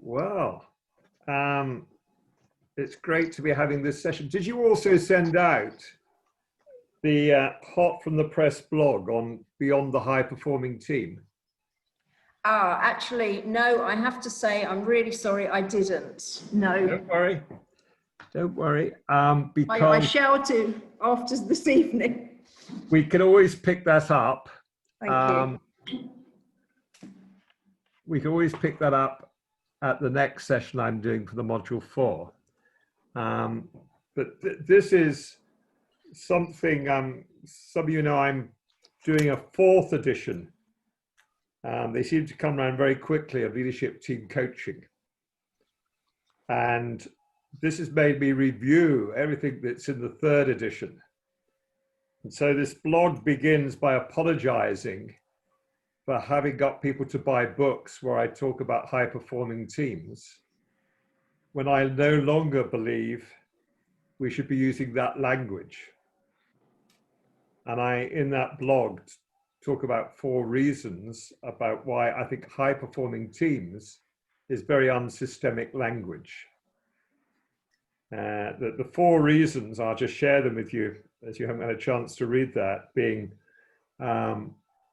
Well, it's great to be having this session. Did you also send out the hot from the press blog on Beyond the High Performing Team? Actually, no, I have to say, I'm really sorry I didn't. No. Don't worry. Don't worry. Because I shall do after this evening. we can always pick that up. Thank you. We can always pick that up at the next session I'm doing for the module 4. But this is something, some of you know I'm doing a 4th edition. They seem to come around very quickly of leadership team coaching. And this has made me review everything that's in the 3rd edition. And so this blog begins by apologizing for having got people to buy books where I talk about high performing teams, when I no longer believe we should be using that language. And I, in that blog, talk about 4 reasons about why I think high performing teams is very unsystemic language. The 4 reasons, I'll just share them with you as you haven't had a chance to read that, being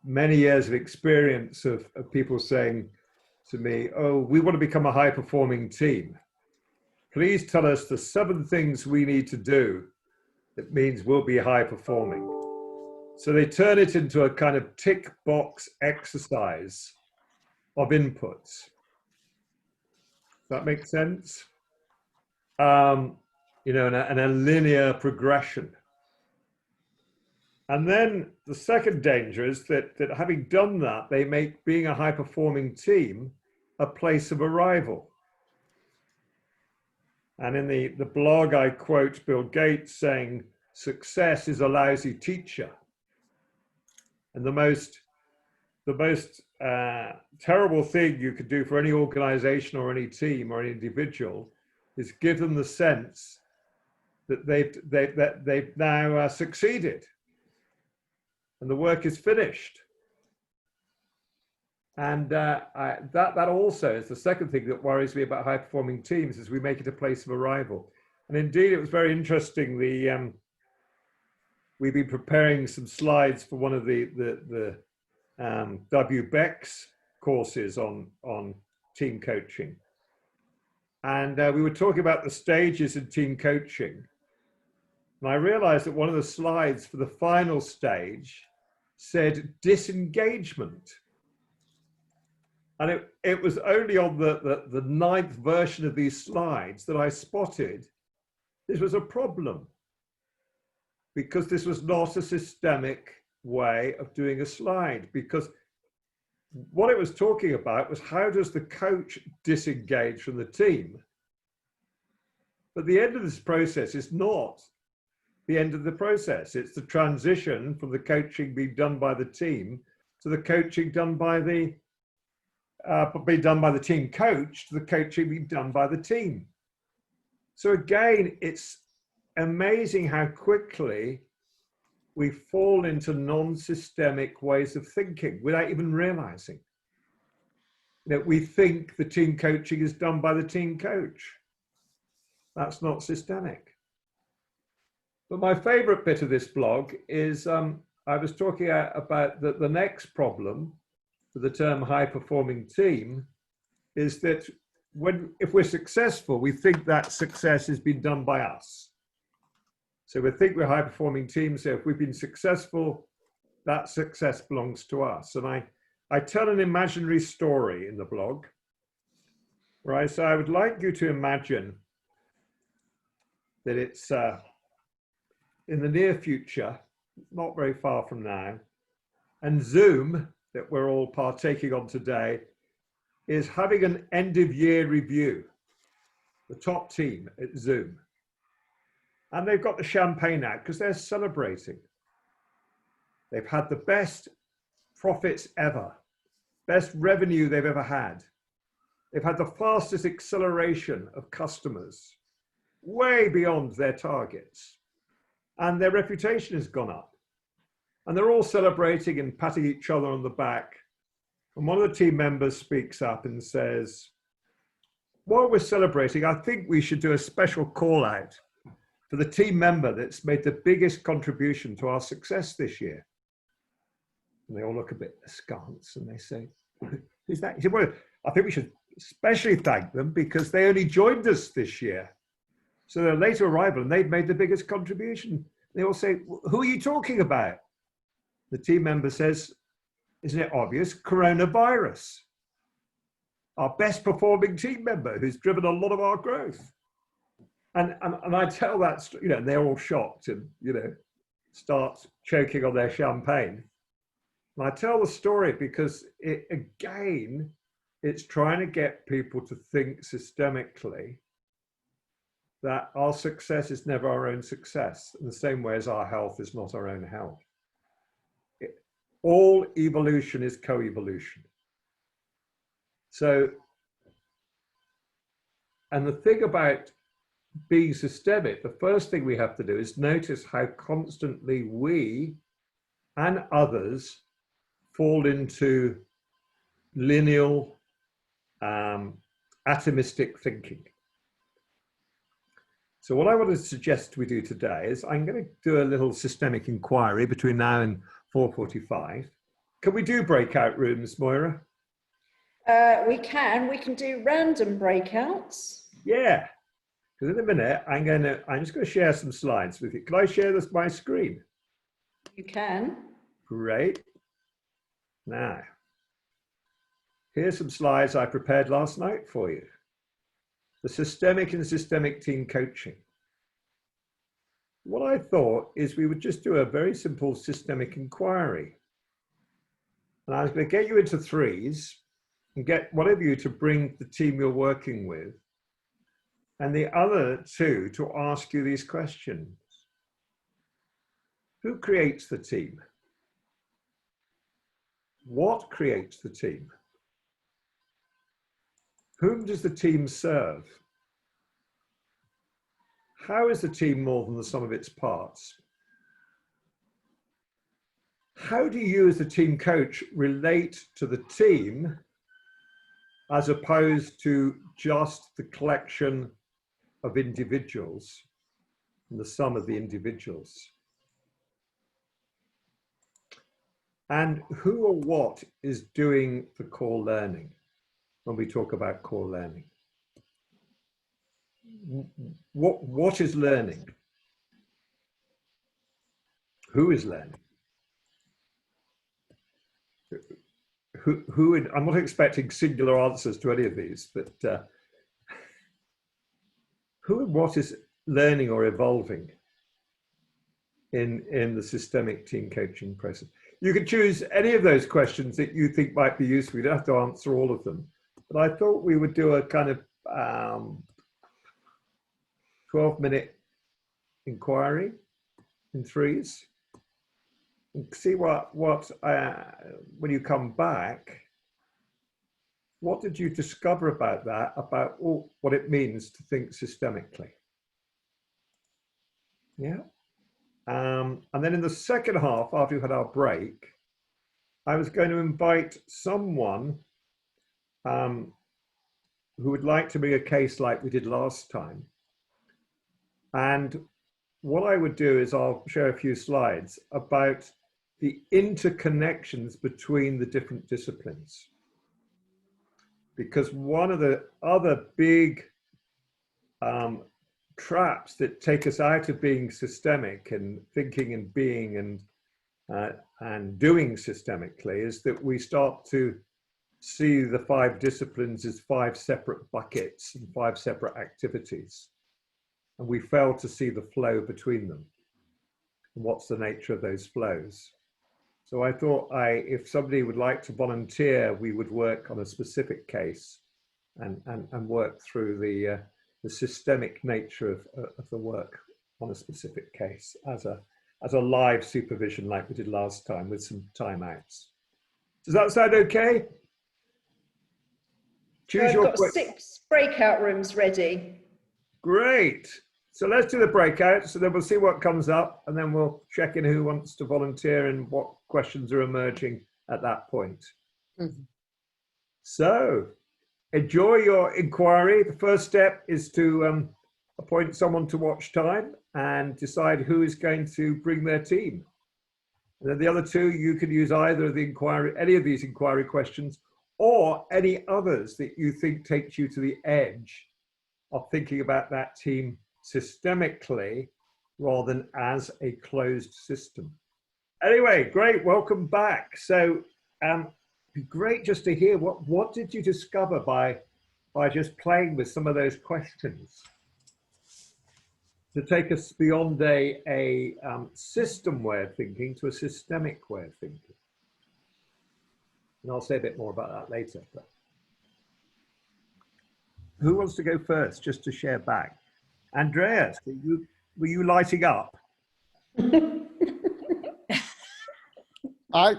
many years of experience of people saying to me, oh, we want to become a high performing team. Please tell us the 7 things we need to do that means we'll be high performing. So they turn it into a kind of tick box exercise of inputs. Does that make sense? You know, and a linear progression. And then the second danger is that having done that, they make being a high performing team a place of arrival. And in the blog, I quote Bill Gates saying, success is a lousy teacher. And the most terrible thing you could do for any organization or any team or any individual is give them the sense that they've now succeeded and the work is finished. And that also is the second thing that worries me about high performing teams, is we make it a place of arrival. And indeed, it was very interesting. We've been preparing some slides for one of the W. Beck's courses on team coaching. And we were talking about the stages in team coaching. And I realized that one of the slides for the final stage said disengagement. And it was only on the 9th version of these slides that I spotted this was a problem, because this was not a systemic way of doing a slide. Because what it was talking about was, how does the coach disengage from the team? But the end of this process is not the end of the process. It's the transition from the coaching being done by the team to the coaching done by the team coach to the coaching being done by the team. So again, it's amazing how quickly we fall into non-systemic ways of thinking without even realizing that we think the team coaching is done by the team coach. That's not systemic. But my favorite bit of this blog is I was talking about the next problem for the term high performing team is that if we're successful, we think that success has been done by us. So we think we're high performing teams. So if we've been successful, that success belongs to us. And I tell an imaginary story in the blog, where I say, I would like you to imagine that it's in the near future, not very far from now, and Zoom, that we're all partaking on today, is having an end of year review, the top team at Zoom. And they've got the champagne out because they're celebrating. They've had the best profits ever, best revenue they've ever had. They've had the fastest acceleration of customers, way beyond their targets. And their reputation has gone up. And they're all celebrating and patting each other on the back. And one of the team members speaks up and says, while we're celebrating, I think we should do a special call out for the team member that's made the biggest contribution to our success this year. And they all look a bit askance and they say, who's that? He said, well, I think we should especially thank them because they only joined us this year. So they're later arrival and they've made the biggest contribution. They all say, who are you talking about? The team member says, isn't it obvious? Coronavirus. Our best performing team member who's driven a lot of our growth. And I tell that, you know, they're all shocked and, you know, start choking on their champagne. And I tell the story because it's trying to get people to think systemically that our success is never our own success, in the same way as our health is not our own health. All evolution is co-evolution. So, and the thing about being systemic, the first thing we have to do is notice how constantly we and others fall into lineal, atomistic thinking. So what I want to suggest we do today is I'm going to do a little systemic inquiry between now and 4:45. Can we do breakout rooms, Moira? We can do random breakouts. Yeah, because in a minute I'm just going to share some slides with you. Can I share my screen? You can. Great. Now, here's some slides I prepared last night for you. The systemic and systemic team coaching. What I thought is we would just do a very simple systemic inquiry. And I was going to get you into threes and get one of you to bring the team you're working with and the other two to ask you these questions. Who creates the team? What creates the team? Whom does the team serve? How is the team more than the sum of its parts? How do you as the team coach relate to the team as opposed to just the collection of individuals and the sum of the individuals? And who or what is doing the core learning when we talk about core learning? What is learning? Who is learning? I'm not expecting singular answers to any of these, but who and what is learning or evolving in the systemic team coaching process? You can choose any of those questions that you think might be useful. You don't have to answer all of them. But I thought we would do a kind of 12-minute inquiry in threes and see what when you come back, what did you discover about that, about what it means to think systemically? Yeah. And then in the second half, after we had our break, I was going to invite someone who would like to make a case like we did last time. And what I would do is I'll share a few slides about the interconnections between the different disciplines. Because one of the other big traps that take us out of being systemic and thinking and being and doing systemically is that we start to see the 5 disciplines as 5 separate buckets and 5 separate activities. And we fail to see the flow between them. And what's the nature of those flows? So I thought if somebody would like to volunteer, we would work on a specific case and work through the systemic nature of the work on a specific case as a live supervision like we did last time with some timeouts. Does that sound okay? I've got 6 breakout rooms ready. Great. So let's do the breakouts, and then we'll see what comes up, and then we'll check in who wants to volunteer and what questions are emerging at that point. Mm-hmm. So, enjoy your inquiry. The first step is to appoint someone to watch time and decide who is going to bring their team. And then the other two, you can use either of the inquiry, any of these inquiry questions, or any others that you think takes you to the edge of thinking about that team systemically rather than as a closed system. Anyway, great, welcome back. So it'd be great just to hear what did you discover by just playing with some of those questions to take us beyond a system way of thinking to a systemic way of thinking. And I'll say a bit more about that later. But who wants to go first, just to share back? Andreas, were you lighting up? I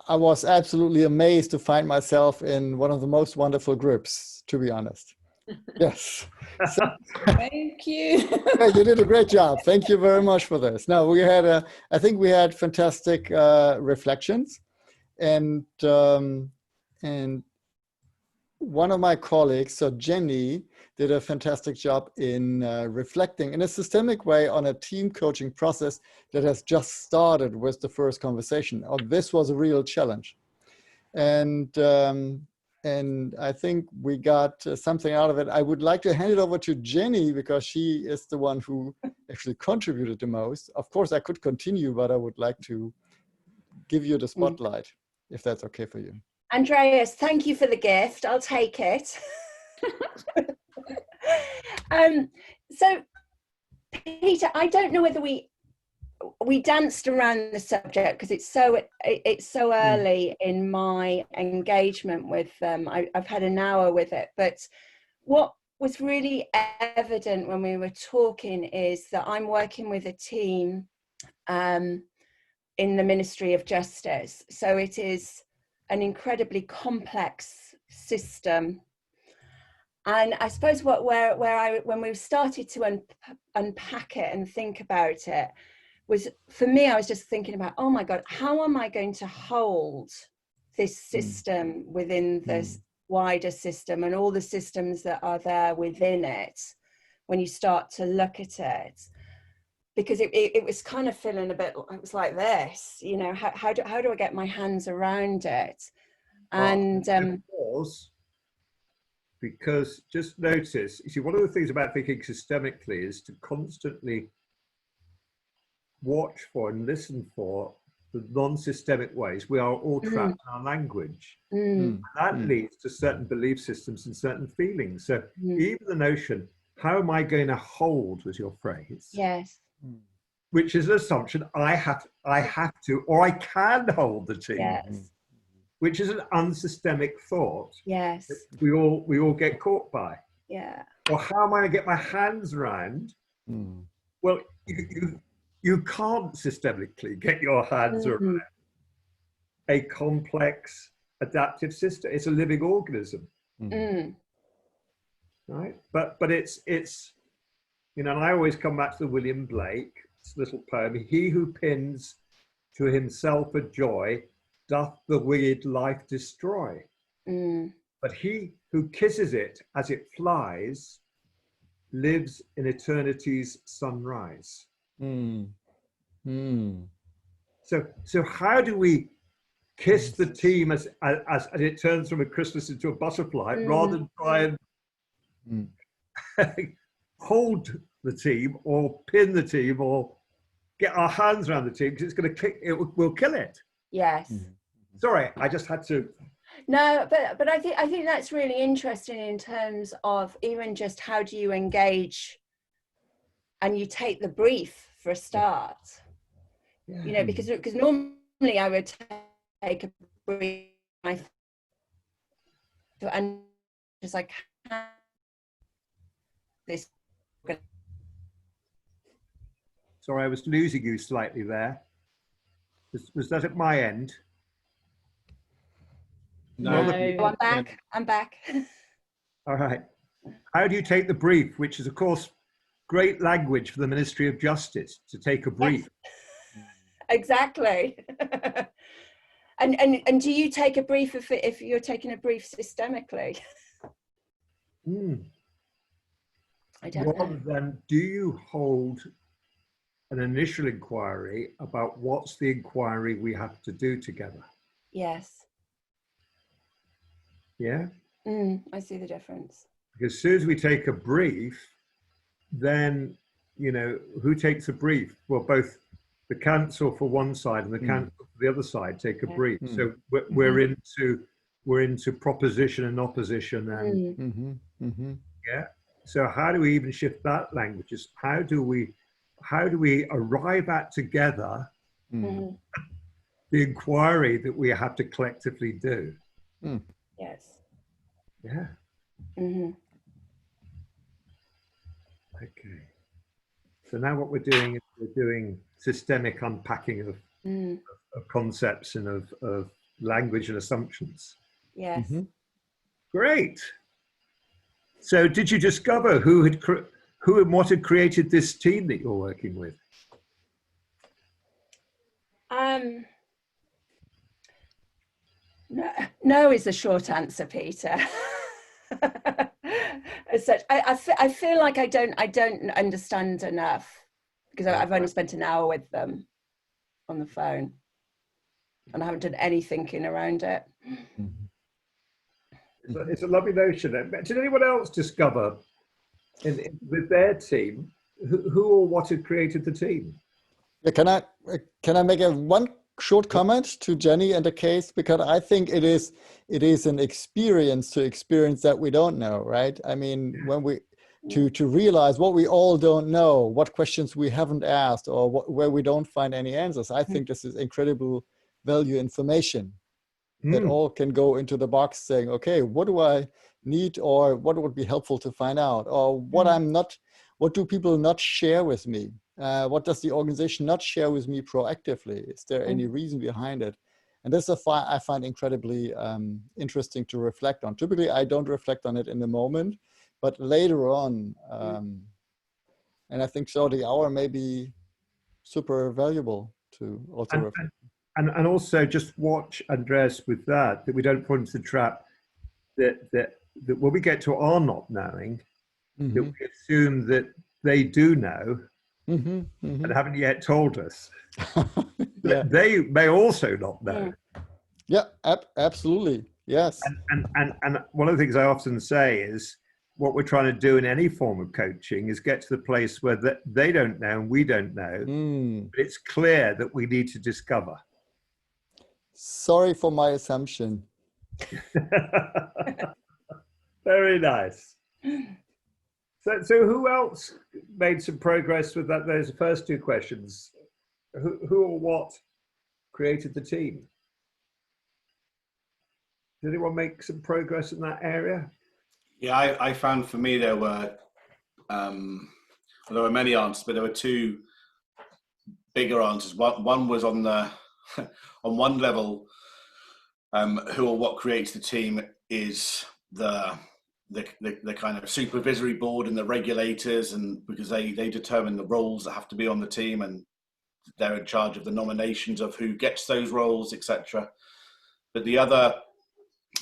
was absolutely amazed to find myself in one of the most wonderful groups, to be honest. Yes. So, Thank you. yeah, you did a great job. Thank you very much for this. Now we had I think we had fantastic reflections, and one of my colleagues, so Jenny, did a fantastic job in reflecting in a systemic way on a team coaching process that has just started with the first conversation. Oh, this was a real challenge. And I think we got something out of it. I would like to hand it over to Jenny because she is the one who actually contributed the most. Of course, I could continue, but I would like to give you the spotlight, if that's okay for you. Andreas, thank you for the gift. I'll take it. So, Peter, I don't know whether we danced around the subject because it's so early in my engagement with them. I've had an hour with it, but what was really evident when we were talking is that I'm working with a team in the Ministry of Justice. So it is an incredibly complex system. And I suppose when we started to unpack it and think about it, was for me, I was just thinking about, oh my God, how am I going to hold this system within this wider system and all the systems that are there within it when you start to look at it? Because it was kind of feeling a bit, it was like this, you know, how do I get my hands around it? And because just notice, you see, one of the things about thinking systemically is to constantly watch for and listen for the non-systemic ways we are all trapped in our language. That leads to certain belief systems and certain feelings. So even the notion, how am I going to hold, was your phrase. Yes. Which is an assumption I have to, or I can hold the team. Yes. Which is an unsystemic thought. Yes. That we all get caught by. Yeah. Or how am I going to get my hands around? Well, you can't systemically get your hands around a complex adaptive system. It's a living organism, right? But it's you know, and I always come back to the William Blake little poem. He who pins to himself a joy doth the winged life destroy. But he who kisses it as it flies lives in eternity's sunrise. So how do we kiss the team as it turns from a chrysalis into a butterfly, rather than try and hold the team or pin the team or get our hands around the team, because it's going to kick it, will kill it. Yes. Sorry, I just had to. No, but I think that's really interesting in terms of even just how do you engage, and you take the brief for a start. You know, because normally I would take a brief and just like this. Sorry, I was losing you slightly there. Was that at my end? No, I'm back. I'm back. All right. How do you take the brief, which is, of course, great language for the Ministry of Justice, to take a brief? Yes. Exactly. And do you take a brief if you're taking a brief systemically? I don't know. Rather than, do you hold an initial inquiry about what's the inquiry we have to do together? Yes. Yeah? I see the difference. Because as soon as we take a brief, then, you know, who takes a brief? Well, both the council for one side and the council for the other side take a brief. So we're into proposition and opposition and yeah. So how do we even shift that language? How do we arrive at together the inquiry that we have to collectively do? Yes. Yeah. Okay. So now what we're doing is we're doing systemic unpacking of concepts and of language and assumptions. Yes. Great. So did you discover who and what had created this team that you're working with? No is the short answer, Peter. As such, I feel like I don't understand enough because I've only spent an hour with them on the phone, and I haven't done any thinking around it. It's a lovely notion. Did anyone else discover with their team who or what had created the team? Yeah, can I make one short comment to Jenny and the case, because I think it is an experience that we don't know, right? I mean, when we to realize what we all don't know, what questions we haven't asked, or where we don't find any answers. I think this is incredible value information that all can go into the box saying, okay, what do I need, or what would be helpful to find out, or what do people not share with me? What does the organization not share with me proactively? Is there any reason behind it? And this I find incredibly interesting to reflect on. Typically, I don't reflect on it in the moment, but later on, and I think so the hour may be super valuable to also reflect. And also just watch, Andreas, with that we don't fall into the trap that when we get to our not knowing, that we assume that they do know and haven't yet told us. That they may also not know. Yeah, absolutely. Yes. And one of the things I often say is what we're trying to do in any form of coaching is get to the place where they don't know and we don't know, but it's clear that we need to discover. Sorry for my assumption. Very nice. So who else made some progress with that? Those first two questions. Who or what created the team? Did anyone make some progress in that area? Yeah, I found for me there were many answers, but there were two bigger answers. One was on the on one level, who or what creates the team is the kind of supervisory board and the regulators, and because they determine the roles that have to be on the team, and they're in charge of the nominations of who gets those roles, etc. But the other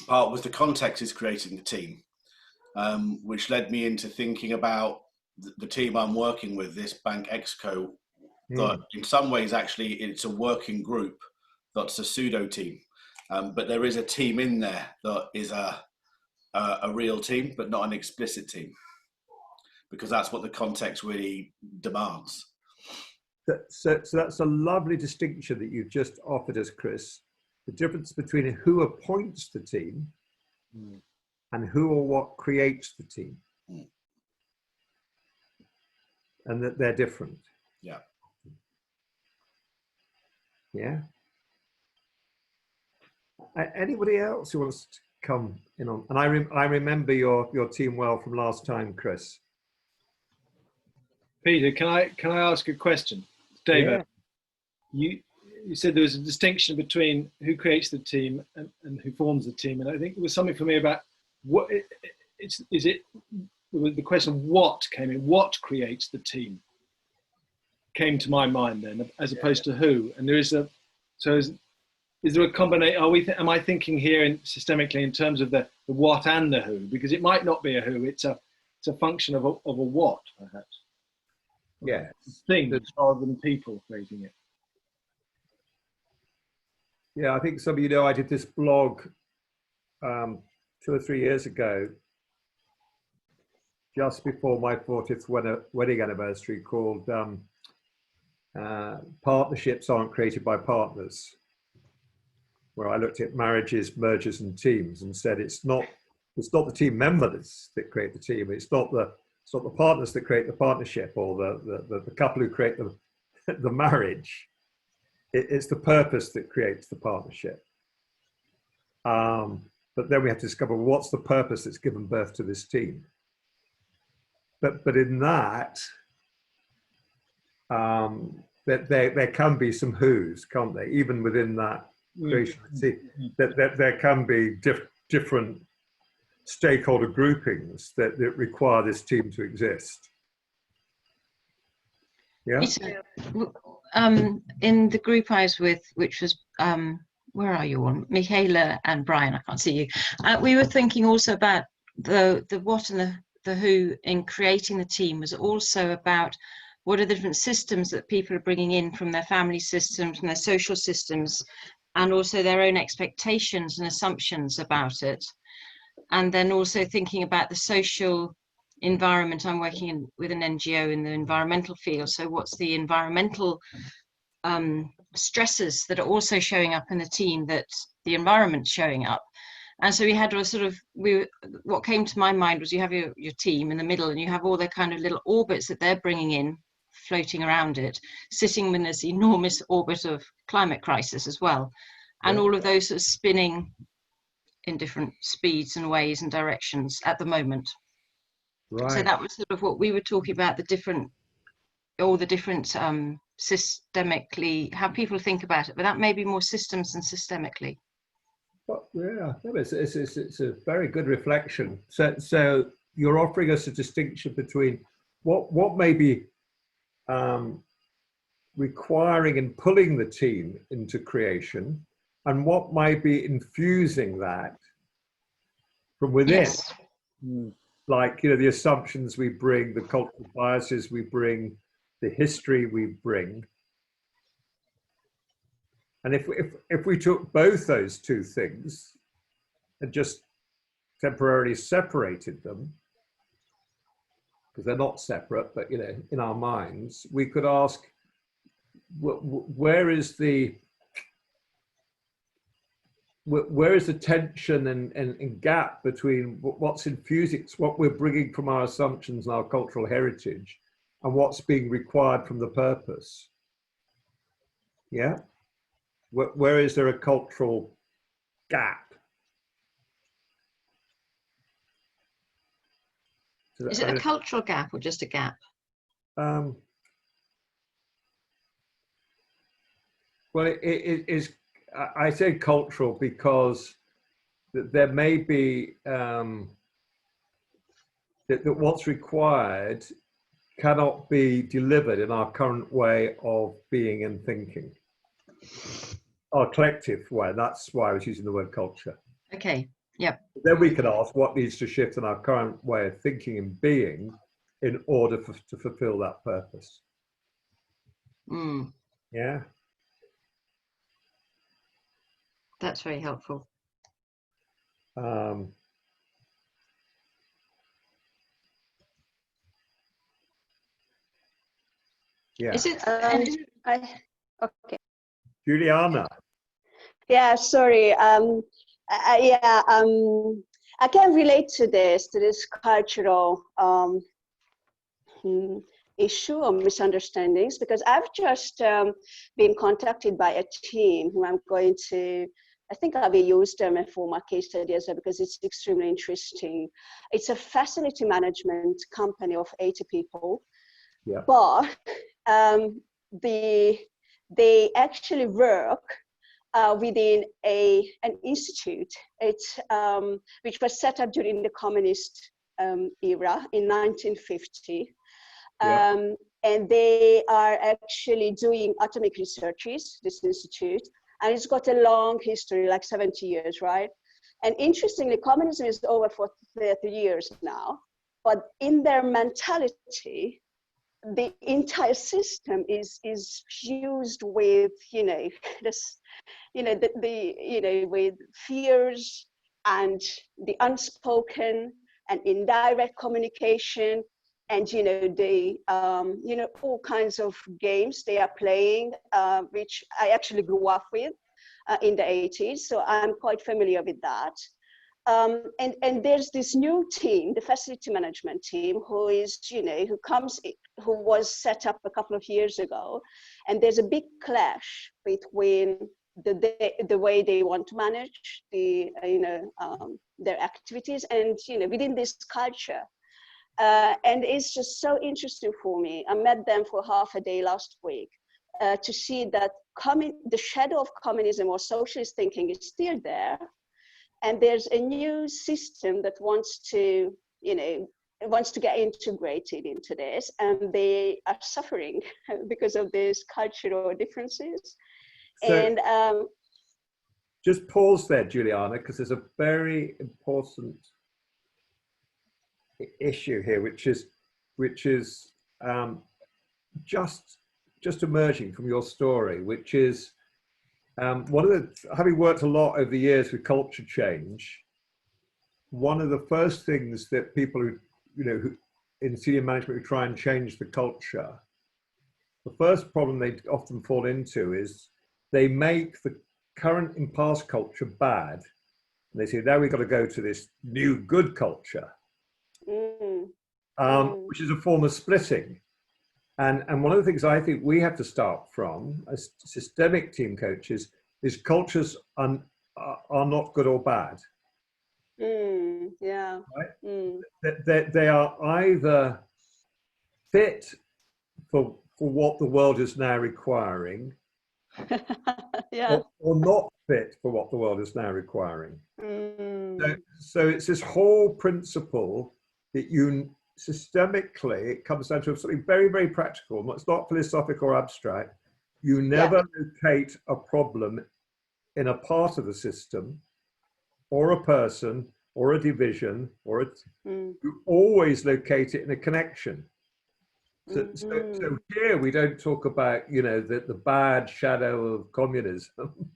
part was the context is creating the team, which led me into thinking about the team I'm working with, this Bank Exco, that in some ways actually it's a working group that's a pseudo team, but there is a team in there that is a real team, but not an explicit team, because that's what the context really demands. So that's a lovely distinction that you've just offered us, Chris. The difference between who appoints the team and who or what creates the team. And that they're different. Yeah. Yeah. Anybody else who wants to come in on? And I remember your team well from last time, Chris. Peter, can I ask a question? David, you said there was a distinction between who creates the team and who forms the team, and I think there was something for me about what the question of what came in, what creates the team came to my mind then, as opposed to who. And there is is there a combination? Am I thinking here systemically in terms of the what and the who? Because it might not be a who; it's a function of a what, perhaps. Yeah. Things rather than people creating it. Yeah, I think some of you know I did this blog 2 or 3 years ago, just before my 40th wedding anniversary, called Partnerships Aren't Created by Partners, where I looked at marriages, mergers, and teams, and said it's not the team members that create the team. It's not the partners that create the partnership, or the couple who create the marriage. It's the purpose that creates the partnership. But then we have to discover what's the purpose that's given birth to this team. But in that, there can be some who's, can't they? Even within that creation, that there can be different stakeholder groupings that require this team to exist. Yeah. In the group I was with, which was where are you on? Michaela and Brian, I can't see you. We were thinking also about the what and the who in creating the team was also about what are the different systems that people are bringing in from their family systems and their social systems, and also their own expectations and assumptions about it. And then also thinking about the social environment. I'm working with an NGO in the environmental field. So what's the environmental stresses that are also showing up in the team that the environment's showing up? And so we had a sort of, what came to my mind was you have your team in the middle, and you have all their kind of little orbits that they're bringing in, floating around it, sitting in this enormous orbit of climate crisis as well. And all of those sort of spinning in different speeds and ways and directions at the moment. Right. So that was sort of what we were talking about, all the different systemically, how people think about it, but that may be more systems than systemically. Well, yeah, it's a very good reflection. So you're offering us a distinction between what may be requiring and pulling the team into creation, and what might be infusing that from within. Yes. Like, the assumptions we bring, the cultural biases we bring, the history we bring. And if we took both those two things and just temporarily separated them, because they're not separate, but in our minds, we could ask, where is the tension and gap between what's infusing, what we're bringing from our assumptions and our cultural heritage, and what's being required from the purpose? Yeah. Where is there a cultural gap? Is it a cultural gap or just a gap? Well, it is. I say cultural because there may be that what's required cannot be delivered in our current way of being and thinking. Our collective way. That's why I was using the word culture. Okay. Yep. Then we can ask what needs to shift in our current way of thinking and being in order to fulfill that purpose. Yeah. That's very helpful. Yeah. Is it? Okay. Juliana. Yeah, sorry. I can relate to this cultural issue or misunderstandings, because I've just been contacted by a team who I'm going to, I think I'll be used them for my case study as well, because it's extremely interesting. It's a facility management company of 80 people, yeah. But they actually work within an institute, which was set up during the communist era in 1950. Yeah. And they are actually doing atomic researches, this institute, And it's got a long history, like 70 years, right? And interestingly, communism is over for 30 years now, but in their mentality, the entire system is fused with, this, with fears and the unspoken and indirect communication, and all kinds of games they are playing, which I actually grew up with in the 80s, so I'm quite familiar with that. And there's this new team, the facility management team, who was set up a couple of years ago, and there's a big clash between the way they want to manage their activities and within this culture. And it's just so interesting for me. I met them for half a day last week to see that the shadow of communism or socialist thinking is still there. And there's a new system that wants to get integrated into this, and they are suffering because of these cultural differences. So, and just pause there, Juliana, because there's a very important issue here, which is just emerging from your story, which is having worked a lot over the years with culture change, one of the first things that people who in senior management who try and change the culture, the first problem they often fall into is they make the current and past culture bad. And they say, now we've got to go to this new good culture, which is a form of splitting. And one of the things I think we have to start from as systemic team coaches is cultures are not good or bad. Yeah. Right? They are either fit for what the world is now requiring, Yeah. or not fit for what the world is now requiring. So it's this whole principle that systemically, it comes down to something very, very practical. It's not philosophical or abstract. You never locate a problem in a part of the system or a person or a division you always locate it in a connection. So here we don't talk about, the bad shadow of communism.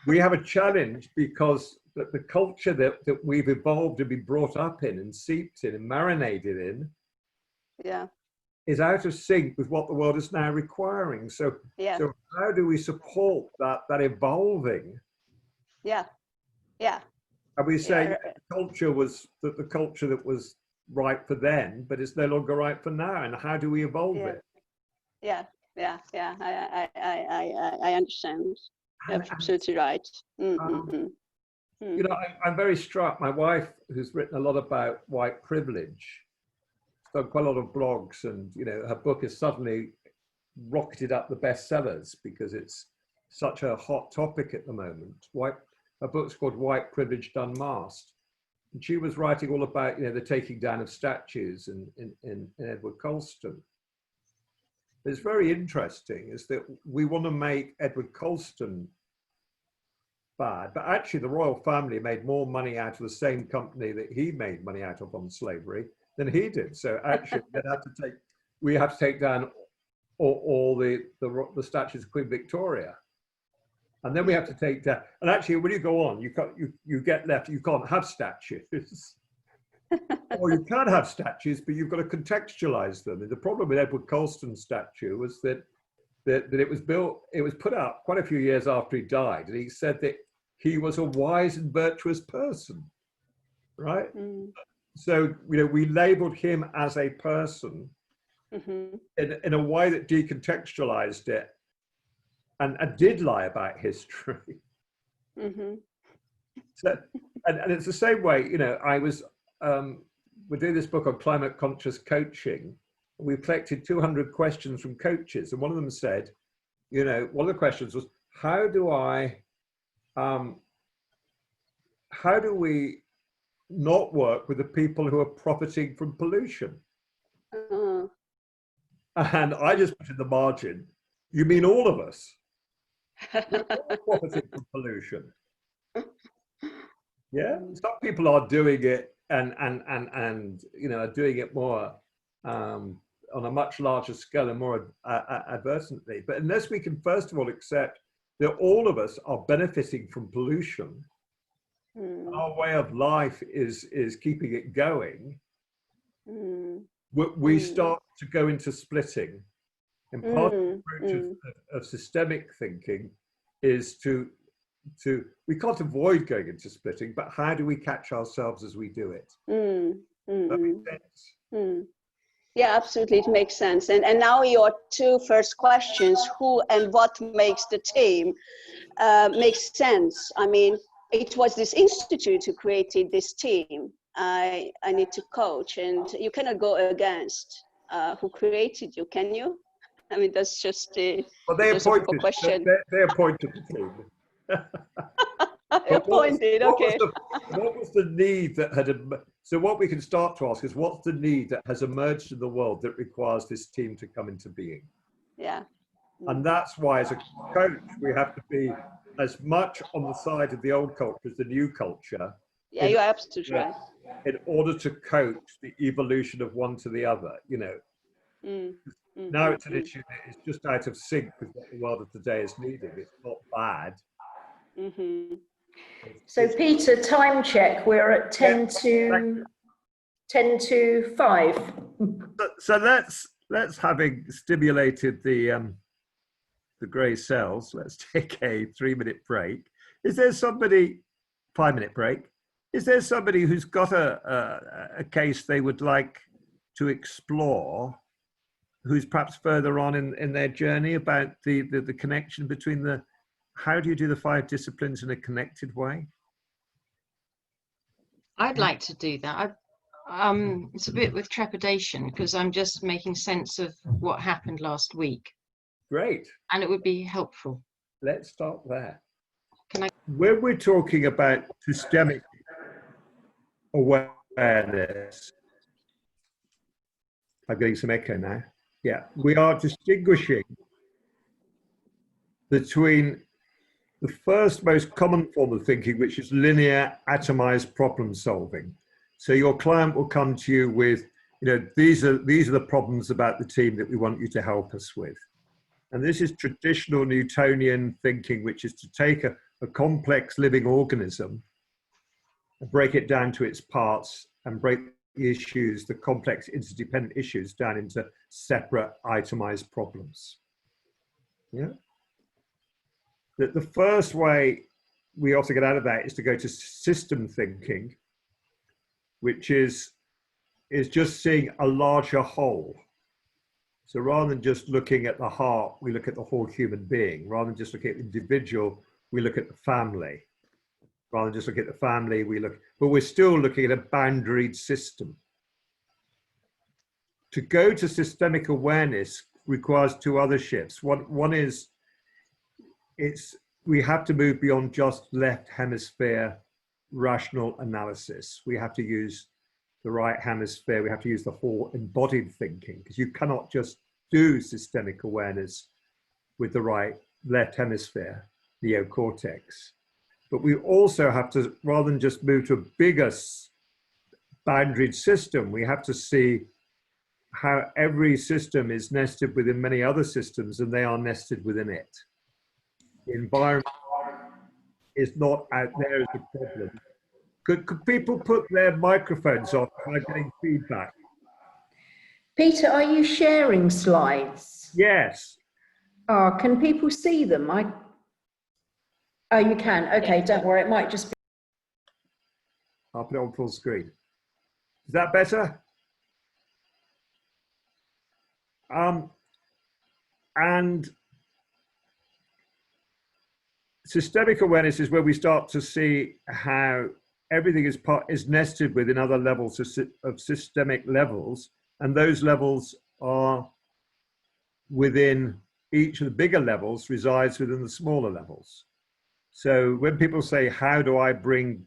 We have a challenge because the culture that we've evolved to be brought up in and seeped in and marinated in is out of sync with what the world is now requiring. So how do we support that evolving? And we say the culture that was right for then, but it's no longer right for now. And how do we evolve it? I understand. You're absolutely right. I'm very struck. My wife, who's written a lot about white privilege, has done quite a lot of blogs, and her book has suddenly rocketed up the bestsellers because it's such a hot topic at the moment. Her book's called White Privilege Unmasked, and she was writing all about the taking down of statues in Edward Colston. It's very interesting is that we want to make Edward Colston bad, but actually the royal family made more money out of the same company that he made money out of on slavery than he did. So actually we have to take down all the statues of Queen Victoria, and then we have to take down. And actually, when you go on, you get left. You can't have statues. Or you can have statues, but you've got to contextualize them. And the problem with Edward Colston's statue was that it was put up quite a few years after he died, and he said that he was a wise and virtuous person, right? So we labeled him as a person in a way that decontextualized it and did lie about history. So, and it's the same way, I was we're doing this book on climate conscious coaching. We've collected 200 questions from coaches, and one of them said, one of the questions was, how do we not work with the people who are profiting from pollution? And I just put in the margin, You mean all of us? We're all profiting from pollution. Yeah, some people are doing it and you know, are doing it more on a much larger scale and more adversely. But unless we can first of all accept that all of us are benefiting from pollution, our way of life is keeping it going, we start to go into splitting. And part of the approach of systemic thinking is to we can't avoid going into splitting, but how do we catch ourselves as we do it? That makes sense. Yeah, absolutely, it makes sense. And now your two first questions, who and what makes the team, makes sense. I mean, it was this institute who created this team. I need to coach, and you cannot go against who created you, can you? I mean, that's just a question. They appointed the team. Appointed, okay. What was the need that had? So what we can start to ask is, what's the need that has emerged in the world that requires this team to come into being? Yeah. And that's why, as a coach, we have to be as much on the side of the old culture as the new culture. Yeah, you're absolutely right. In order to coach the evolution of one to the other, you know. Now it's an issue that is just out of sync with what the world of today is needing. It's not bad. So Peter, time check. We're at 10 to 5. So let's having stimulated the grey cells, let's take a 3-minute break. Is there somebody, 5-minute break? Is there somebody who's got a case they would like to explore, who's perhaps further on in their journey about the connection between how do you do the 5 disciplines in a connected way? I'd like to do that. It's a bit with trepidation because I'm just making sense of what happened last week. Great. And it would be helpful. Let's start there. Can I? When we're talking about systemic awareness, I'm getting some echo now. Yeah, we are distinguishing between the first most common form of thinking, which is linear atomized problem solving. So your client will come to you with, you know, these are the problems about the team that we want you to help us with. And this is traditional Newtonian thinking, which is to take a complex living organism and break it down to its parts and break the issues, the complex interdependent issues, down into separate itemized problems. Yeah. The first way we also get out of that is to go to system thinking, which is just seeing a larger whole. So rather than just looking at the heart, we look at the whole human being. Rather than just looking at the individual, we look at the family. Rather than just look at the family, but we're still looking at a boundaried system. To go to systemic awareness requires 2 other shifts. One is, we have to move beyond just left hemisphere rational analysis. We have to use the right hemisphere. We have to use the whole embodied thinking, because you cannot just do systemic awareness with the right left hemisphere, neocortex. But we also have to, rather than just move to a bigger boundaried system, we have to see how every system is nested within many other systems, and they are nested within it. The environment is not out there as a problem. Could people put their microphones off by getting feedback? Peter, are you sharing slides? Yes. Oh, can people see them? Oh, you can. Okay, don't worry. It might just be. I'll put it on full screen. Is that better? And systemic awareness is where we start to see how everything is nested within other levels of systemic levels, and those levels are within each of the bigger levels resides within the smaller levels. So when people say, how do I bring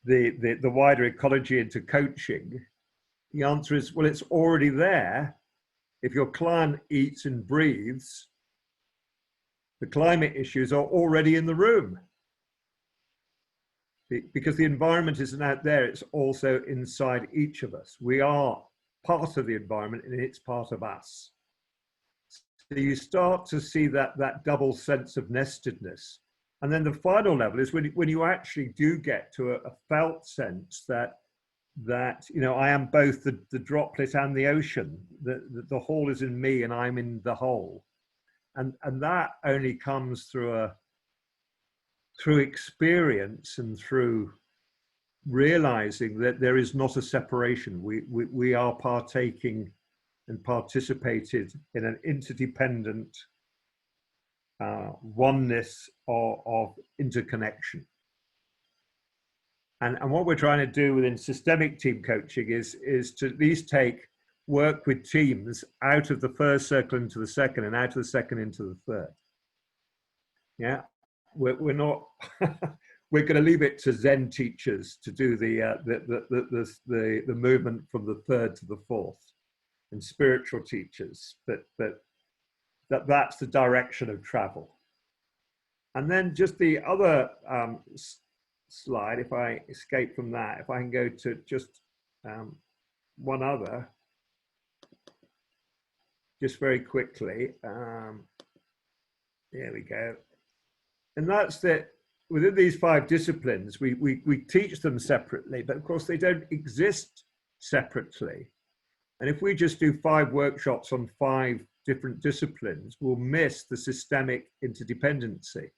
the wider ecology into coaching? The answer is, well, it's already there. If your client eats and breathes the climate issues are already in the room. Because the environment isn't out there, it's also inside each of us. We are part of the environment and it's part of us. So you start to see that double sense of nestedness. And then the final level is when you actually do get to a felt sense that I am both the droplet and the ocean. The whole is in me and I'm in the whole. And that only comes through experience and through realizing that there is not a separation. We are partaking and participated in an interdependent oneness of interconnection. And what we're trying to do within systemic team coaching is to at least work with teams out of the first circle into the second and out of the second into the third. Yeah, we're not, we're going to leave it to Zen teachers to do the movement from the third to the fourth, and spiritual teachers, but that's the direction of travel. And then just the other slide, if I escape from that, if I can go to just one other, just very quickly. There we go. And that's that within these 5 disciplines, we teach them separately, but of course they don't exist separately. And if we just do 5 workshops on 5 different disciplines, we'll miss the systemic interdependency.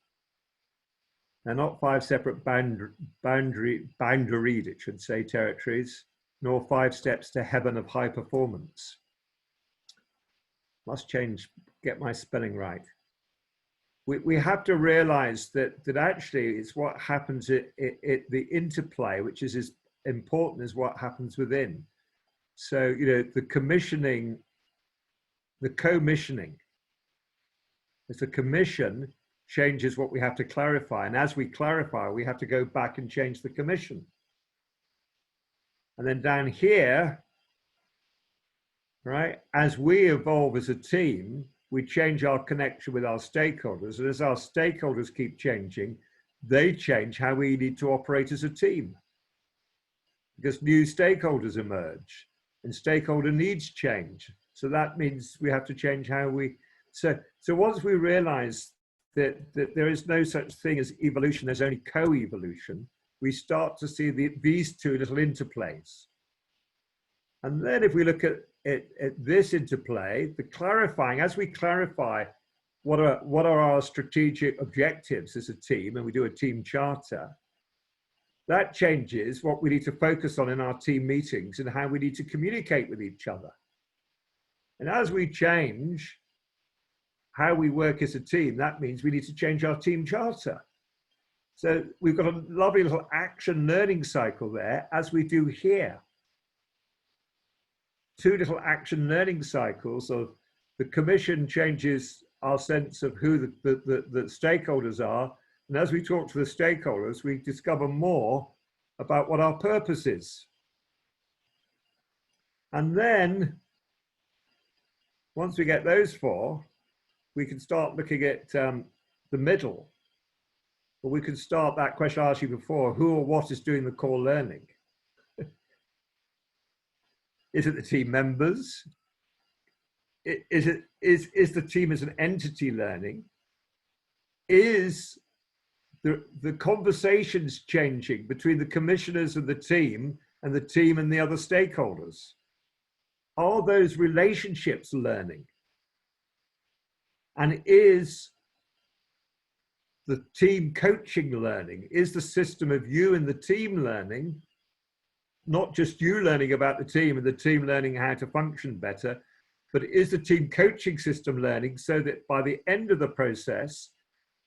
They're not 5 separate boundaried, it should say, territories, nor 5 steps to heaven of high performance. Must get my spelling right. We have to realize that actually it's what happens at the interplay, which is as important as what happens within. So, the commissioning, the co-missioning, if the commission changes what we have to clarify, and as we clarify, we have to go back and change the commission. And then down here, right, as we evolve as a team, we change our connection with our stakeholders. And as our stakeholders keep changing, they change how we need to operate as a team. Because new stakeholders emerge and stakeholder needs change. So that means we have to change how we, so once we realize that there is no such thing as evolution, there's only co-evolution, we start to see these 2 little interplays. And then if we look at this interplay, the clarifying, as we clarify what are our strategic objectives as a team, and we do a team charter, that changes what we need to focus on in our team meetings and how we need to communicate with each other. And as we change how we work as a team, that means we need to change our team charter. So we've got a lovely little action learning cycle there, as we do here. 2 little action learning cycles of the commission changes our sense of who the stakeholders are. And as we talk to the stakeholders, we discover more about what our purpose is. And then once we get those 4, we can start looking at the middle. Or we can start that question I asked you before, who or what is doing the core learning? Is it the team members? Is the team as an entity learning? Is the conversations changing between the commissioners and the team and the other stakeholders? Are those relationships learning? And is the team coaching learning? Is the system of you and the team learning? Not just you learning about the team and the team learning how to function better, but is the team coaching system learning so that by the end of the process,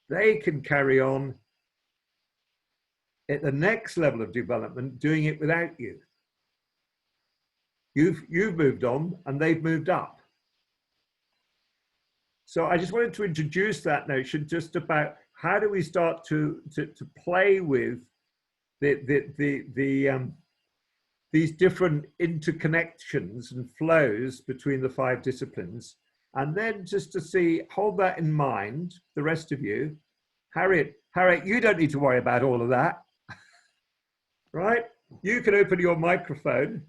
they can carry on at the next level of development, doing it without you. You've moved on and they've moved up. So I just wanted to introduce that notion just about how do we start to play with these different interconnections and flows between the 5 disciplines, And then just to see, hold that in mind, the rest of you. Harriet, you don't need to worry about all of that, right? You can open your microphone.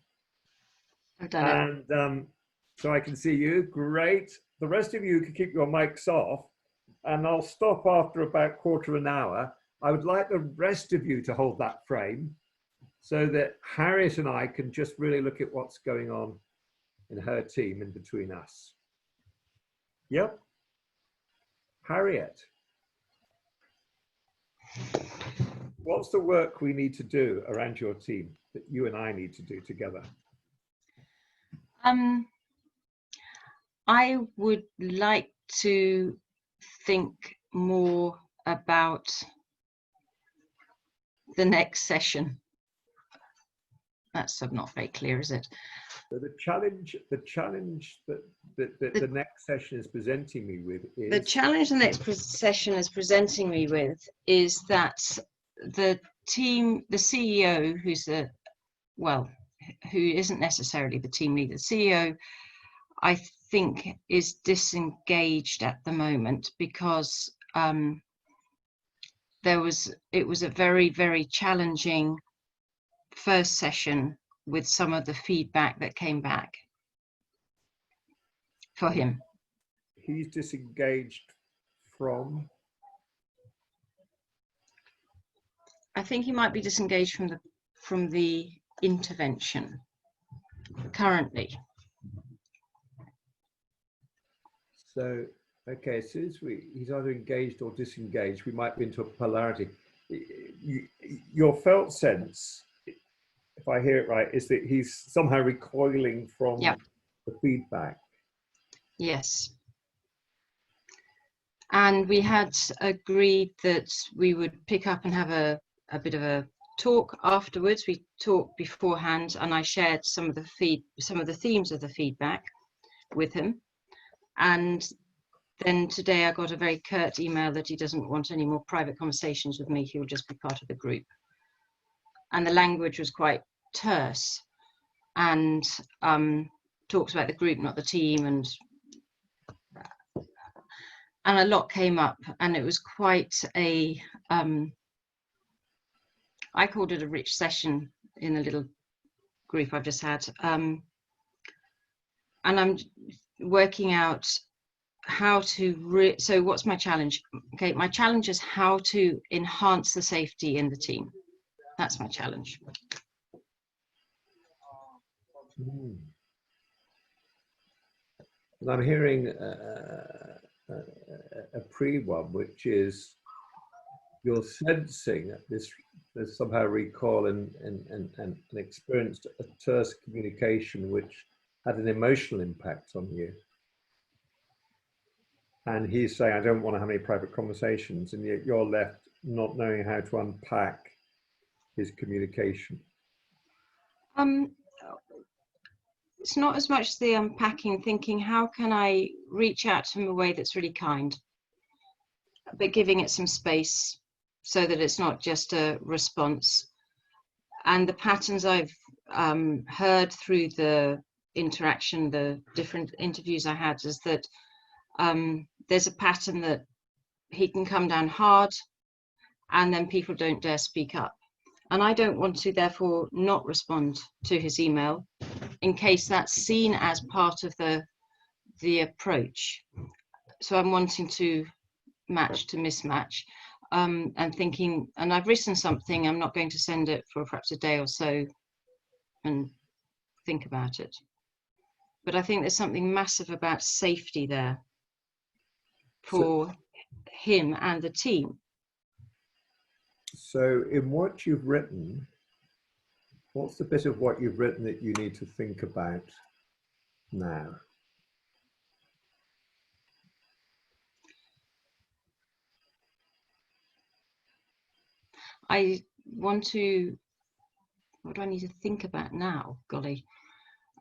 I've done it. And so I can see you, great. The rest of you can keep your mics off, and I'll stop after about quarter of an hour. I would like the rest of you to hold that frame so that Harriet and I can just really look at what's going on in her team in between us. Yep. Harriet, what's the work we need to do around your team that you and I need to do together? I would like to think more about the next session. That's not very clear, is it? So the challenge that the next session is presenting me with is... The challenge the next session is presenting me with is that the team, the CEO, who isn't necessarily the team leader, the CEO, I think is disengaged at the moment because it was a very, very challenging first session with some of the feedback that came back for him. He's disengaged from? I think he might be disengaged from the intervention currently. So, okay, as soon as he's either engaged or disengaged, we might be into a polarity. Your felt sense, if I hear it right, is that he's somehow recoiling from the feedback. Yes. And we had agreed that we would pick up and have a bit of a talk afterwards. We talked beforehand, and I shared some of the themes of the feedback with him. And then today I got a very curt email that he doesn't want any more private conversations with me. He will just be part of the group. And the language was quite terse and talks about the group, not the team, and a lot came up, and it was quite a, I called it a rich session in a little group I've just had. And I'm working out how to, so what's my challenge? Okay, my challenge is how to enhance the safety in the team. That's my challenge. And I'm hearing a pre-one, which is you're sensing this somehow recall and experienced a terse communication which had an emotional impact on you. And he's saying, I don't want to have any private conversations, and yet you're left not knowing how to unpack his communication. It's not as much the unpacking, thinking, how can I reach out to him in a way that's really kind, but giving it some space so that it's not just a response. And the patterns I've heard through the interaction, the different interviews I had, is that there's a pattern that he can come down hard and then people don't dare speak up. And I don't want to therefore not respond to his email in case that's seen as part of the approach. So I'm wanting to match to mismatch, and thinking, and I've written something, I'm not going to send it for perhaps a day or so and think about it. But I think there's something massive about safety there for him and the team. So in what you've written, what's the bit of what you've written that you need to think about now? I want to, what do I need to think about now? Golly.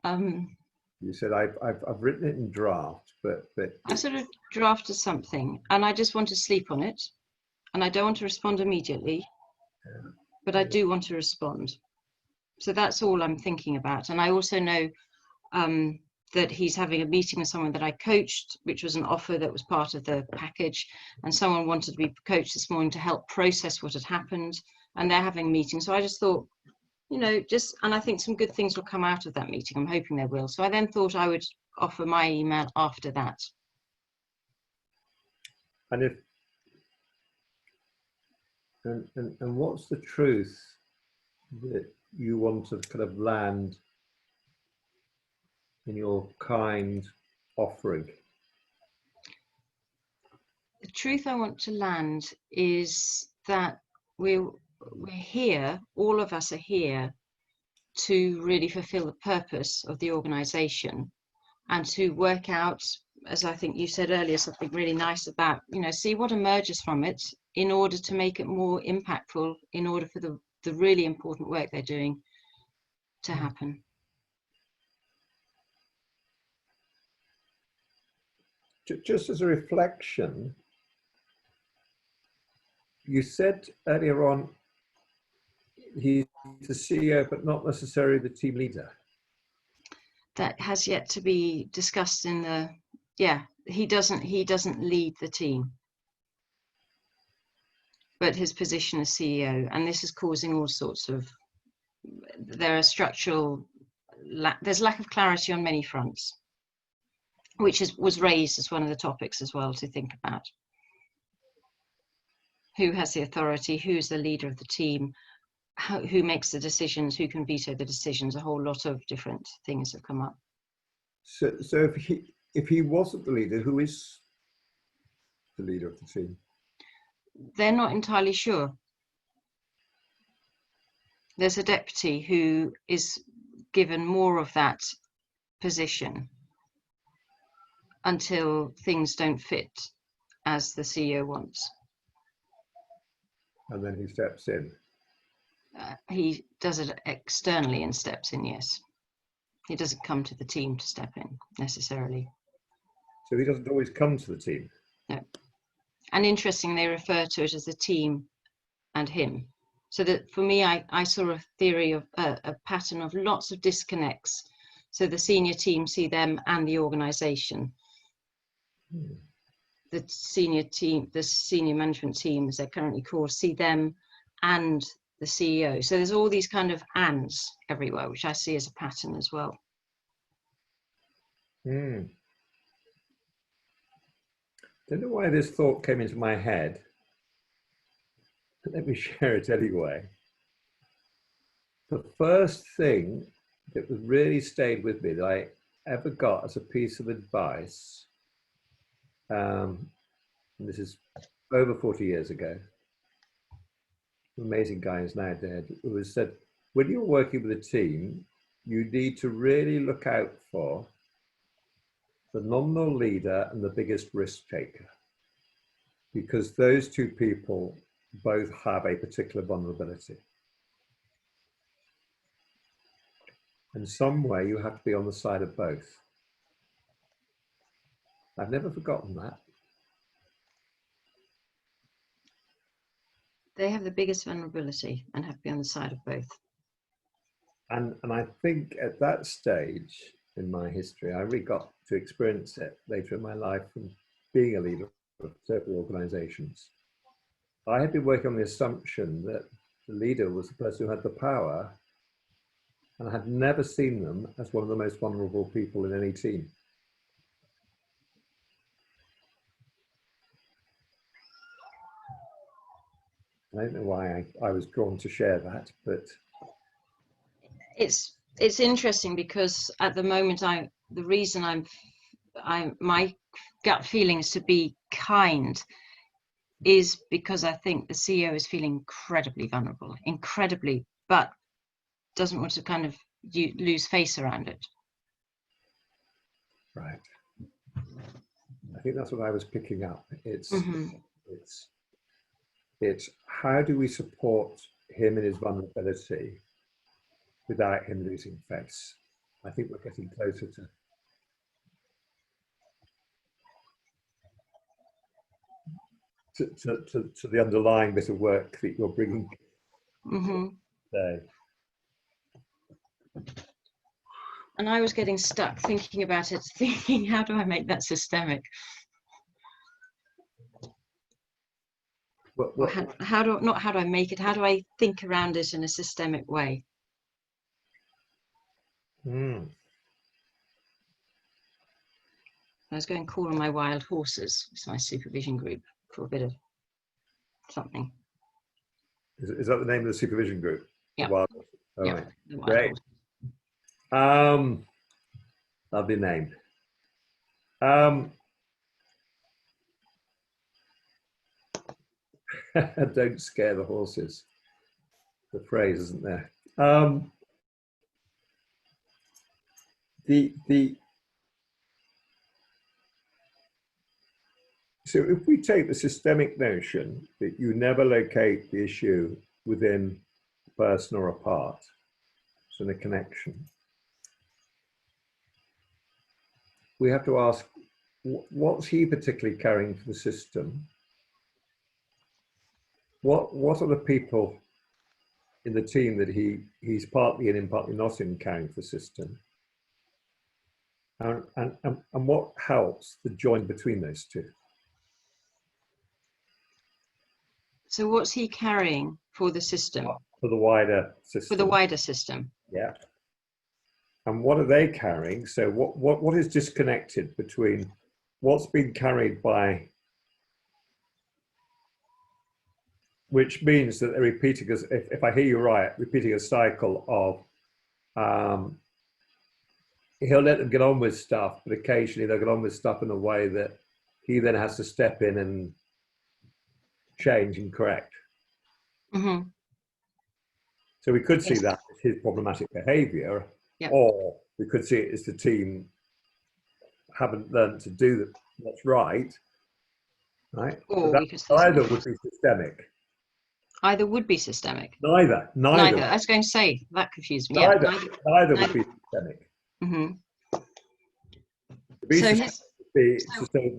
You said I've written it in draft, but I sort of drafted something and I just want to sleep on it, and I don't want to respond immediately, but I do want to respond. So that's all I'm thinking about. And I also know that he's having a meeting with someone that I coached, which was an offer that was part of the package, and someone wanted to be coached this morning to help process what had happened, and they're having a meeting. So I just thought, you know, and I think some good things will come out of that meeting. I'm hoping they will. So I then thought I would offer my email after that. And what's the truth that you want to kind of land in your kind offering? The truth I want to land is that we're here, all of us are here to really fulfill the purpose of the organization and to work out, as I think you said earlier, something really nice about, you know, see what emerges from it in order to make it more impactful, in order for the really important work they're doing to happen. Just as a reflection, you said earlier on, he's the CEO, but not necessarily the team leader. That has yet to be discussed in the, yeah, he doesn't lead the team, but his position as CEO, and this is causing all sorts of, there are structural, there's lack of clarity on many fronts, which was raised as one of the topics as well to think about. Who has the authority? Who's the leader of the team? Who makes the decisions? Who can veto the decisions? A whole lot of different things have come up. So if he wasn't the leader, who is the leader of the team? They're not entirely sure. There's a deputy who is given more of that position until things don't fit as the CEO wants. And then he steps in. He does it externally and steps in, yes. He doesn't come to the team to step in necessarily. So he doesn't always come to the team? No. And interesting, they refer to it as the team and him. So that for me, I saw a theory of a pattern of lots of disconnects. So the senior team see them and the organization. The senior team, the senior management team, as they're currently called, see them and the CEO. So there's all these kind of ands everywhere, which I see as a pattern as well. Don't know why this thought came into my head. Let me share it anyway. The first thing that really stayed with me that I ever got as a piece of advice, and this is over 40 years ago, an amazing guy is now dead, who has said, when you're working with a team, you need to really look out for the nominal leader and the biggest risk taker, because those two people both have a particular vulnerability. In some way, you have to be on the side of both. I've never forgotten that. They have the biggest vulnerability and have to be on the side of both. And I think at that stage in my history, I really got to experience it later in my life from being a leader of certain organizations. I had been working on the assumption that the leader was the person who had the power, and I had never seen them as one of the most vulnerable people in any team. I don't know why I was drawn to share that, but It's interesting because at the moment the reason my gut feeling is to be kind is because I think the CEO is feeling incredibly vulnerable, but doesn't want to kind of lose face around it. Right. I think that's what I was picking up. It's how do we support him in his vulnerability without him losing face? I think we're getting closer to the underlying bit of work that you're bringing today. And I was getting stuck thinking about it, thinking, how do I make that systemic? Or how do I make it? How do I think around it in a systemic way? Mm. I was going to call on my wild horses. It's my supervision group for a bit of something. Is that the name of the supervision group? Yeah. Wild, all Yeah, right. the wild Great. horses. Lovely name. Don't scare the horses. The phrase, isn't there? So if we take the systemic notion that you never locate the issue within a person or a part, it's in a connection, we have to ask, what's he particularly carrying for the system? What are the people in the team that he's partly in and partly not in carrying for the system? And what helps the join between those two? So what's he carrying for the system? For the wider system. For the wider system. Yeah. And what are they carrying? So what is disconnected between what's been carried by, which means that they're repeating, if I hear you right, repeating a cycle of, he'll let them get on with stuff, but occasionally they'll get on with stuff in a way that he then has to step in and change and correct. Mm-hmm. So we could see Yes. that as his problematic behavior, Yep. or we could see it as the team haven't learned to do what's right, right? Or That we could say either something would be systemic. Either would be systemic. Neither. I was going to say, that confused me. Neither, Yeah, neither would be systemic. Mm-hmm. To be So systemic would be to say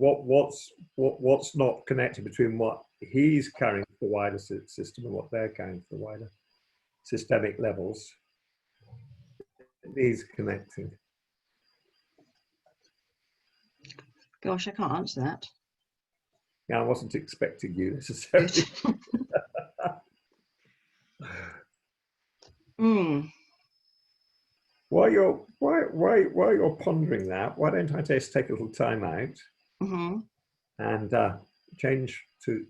what's not connected between what he's carrying for the wider system and what they're carrying for the wider systemic levels. He's connecting. Gosh, I can't answer that. Yeah, I wasn't expecting you necessarily. Mm. While you're pondering that, why don't I just take a little time out Mm-hmm. and change to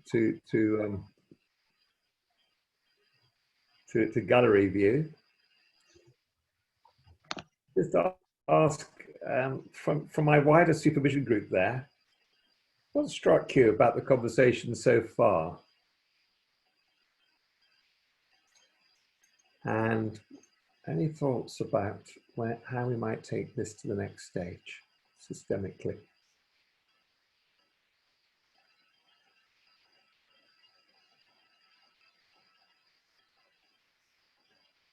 gallery view. Just ask from my wider supervision group there, what struck you about the conversation so far? And any thoughts about how we might take this to the next stage systemically?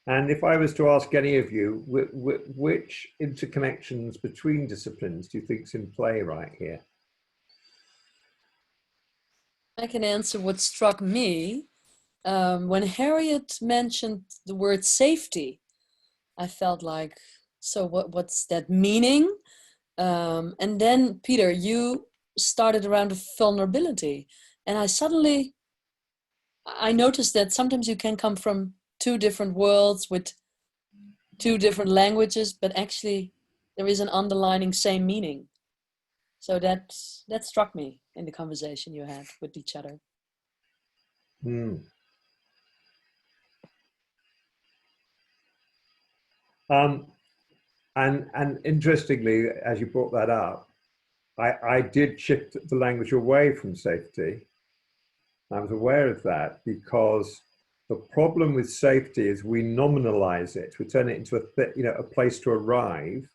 And if I was to ask any of you, which interconnections between disciplines do you think is in play right here? I can answer what struck me. When Harriet mentioned the word safety, I felt like, so what's that meaning? And then, Peter, you started around vulnerability. And I noticed that sometimes you can come from two different worlds with two different languages, but actually there is an underlining same meaning. So that struck me in the conversation you had with each other. Hmm. And interestingly, as you brought that up, I did shift the language away from safety. I was aware of that because the problem with safety is we nominalize it. We turn it into a place to arrive,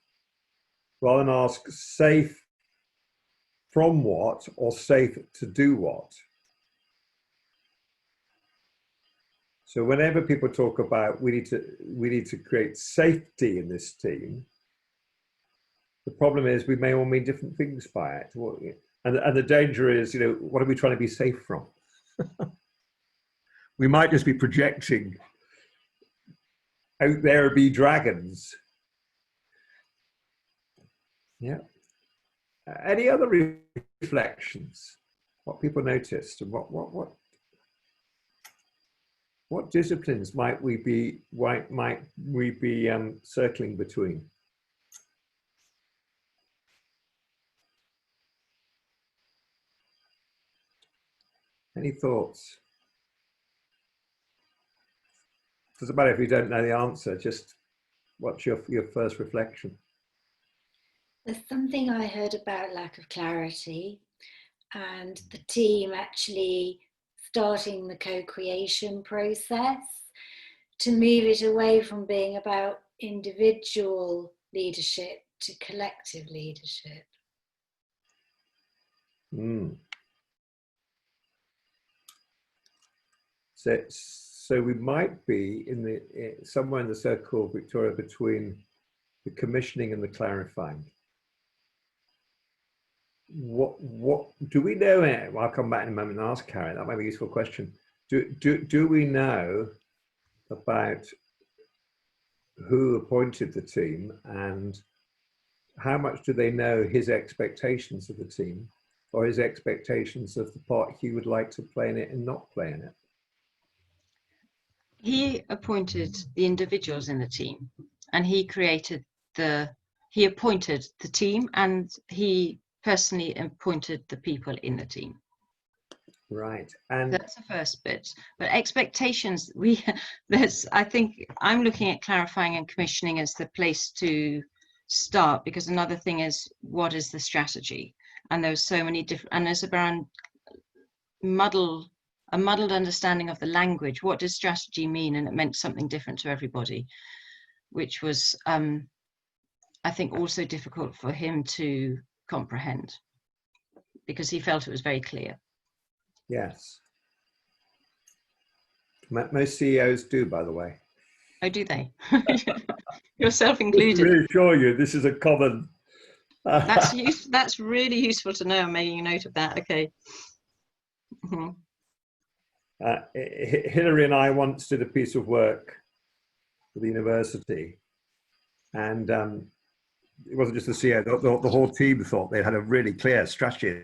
rather than ask safe from what or safe to do what. So whenever people talk about we need to create safety in this team, the problem is we may all mean different things by it. And the danger is, what are we trying to be safe from? We might just be projecting out there be dragons. Yeah. Any other reflections? What people noticed, and what disciplines might we be circling between? Any thoughts? Doesn't matter if you don't know the answer. Just what's your first reflection? There's something I heard about lack of clarity, and the team actually starting the co-creation process to move it away from being about individual leadership to collective leadership. Mm. So we might be somewhere in the circle, Victoria, between the commissioning and the clarifying. What do we know? I'll come back in a moment and ask Karen. That might be a useful question. Do we know about who appointed the team, and how much do they know his expectations of the team, or his expectations of the part he would like to play in it and not play in it? He appointed the individuals in the team, and he appointed the team, and he personally appointed the people in the team. Right. And that's the first bit. But expectations, I think I'm looking at clarifying and commissioning as the place to start, because another thing is, what is the strategy? And there's so many different, and there's around a muddled understanding of the language. What does strategy mean? And it meant something different to everybody, which was, I think, also difficult for him to comprehend, because he felt it was very clear. Yes. Most CEOs do, by the way. Oh, do they? Yourself included. To reassure you, this is a common. That's really useful to know. I'm making a note of that. Okay. Mm-hmm. Hilary and I once did a piece of work for the university, and it wasn't just the CEO. The whole team thought they had a really clear strategy.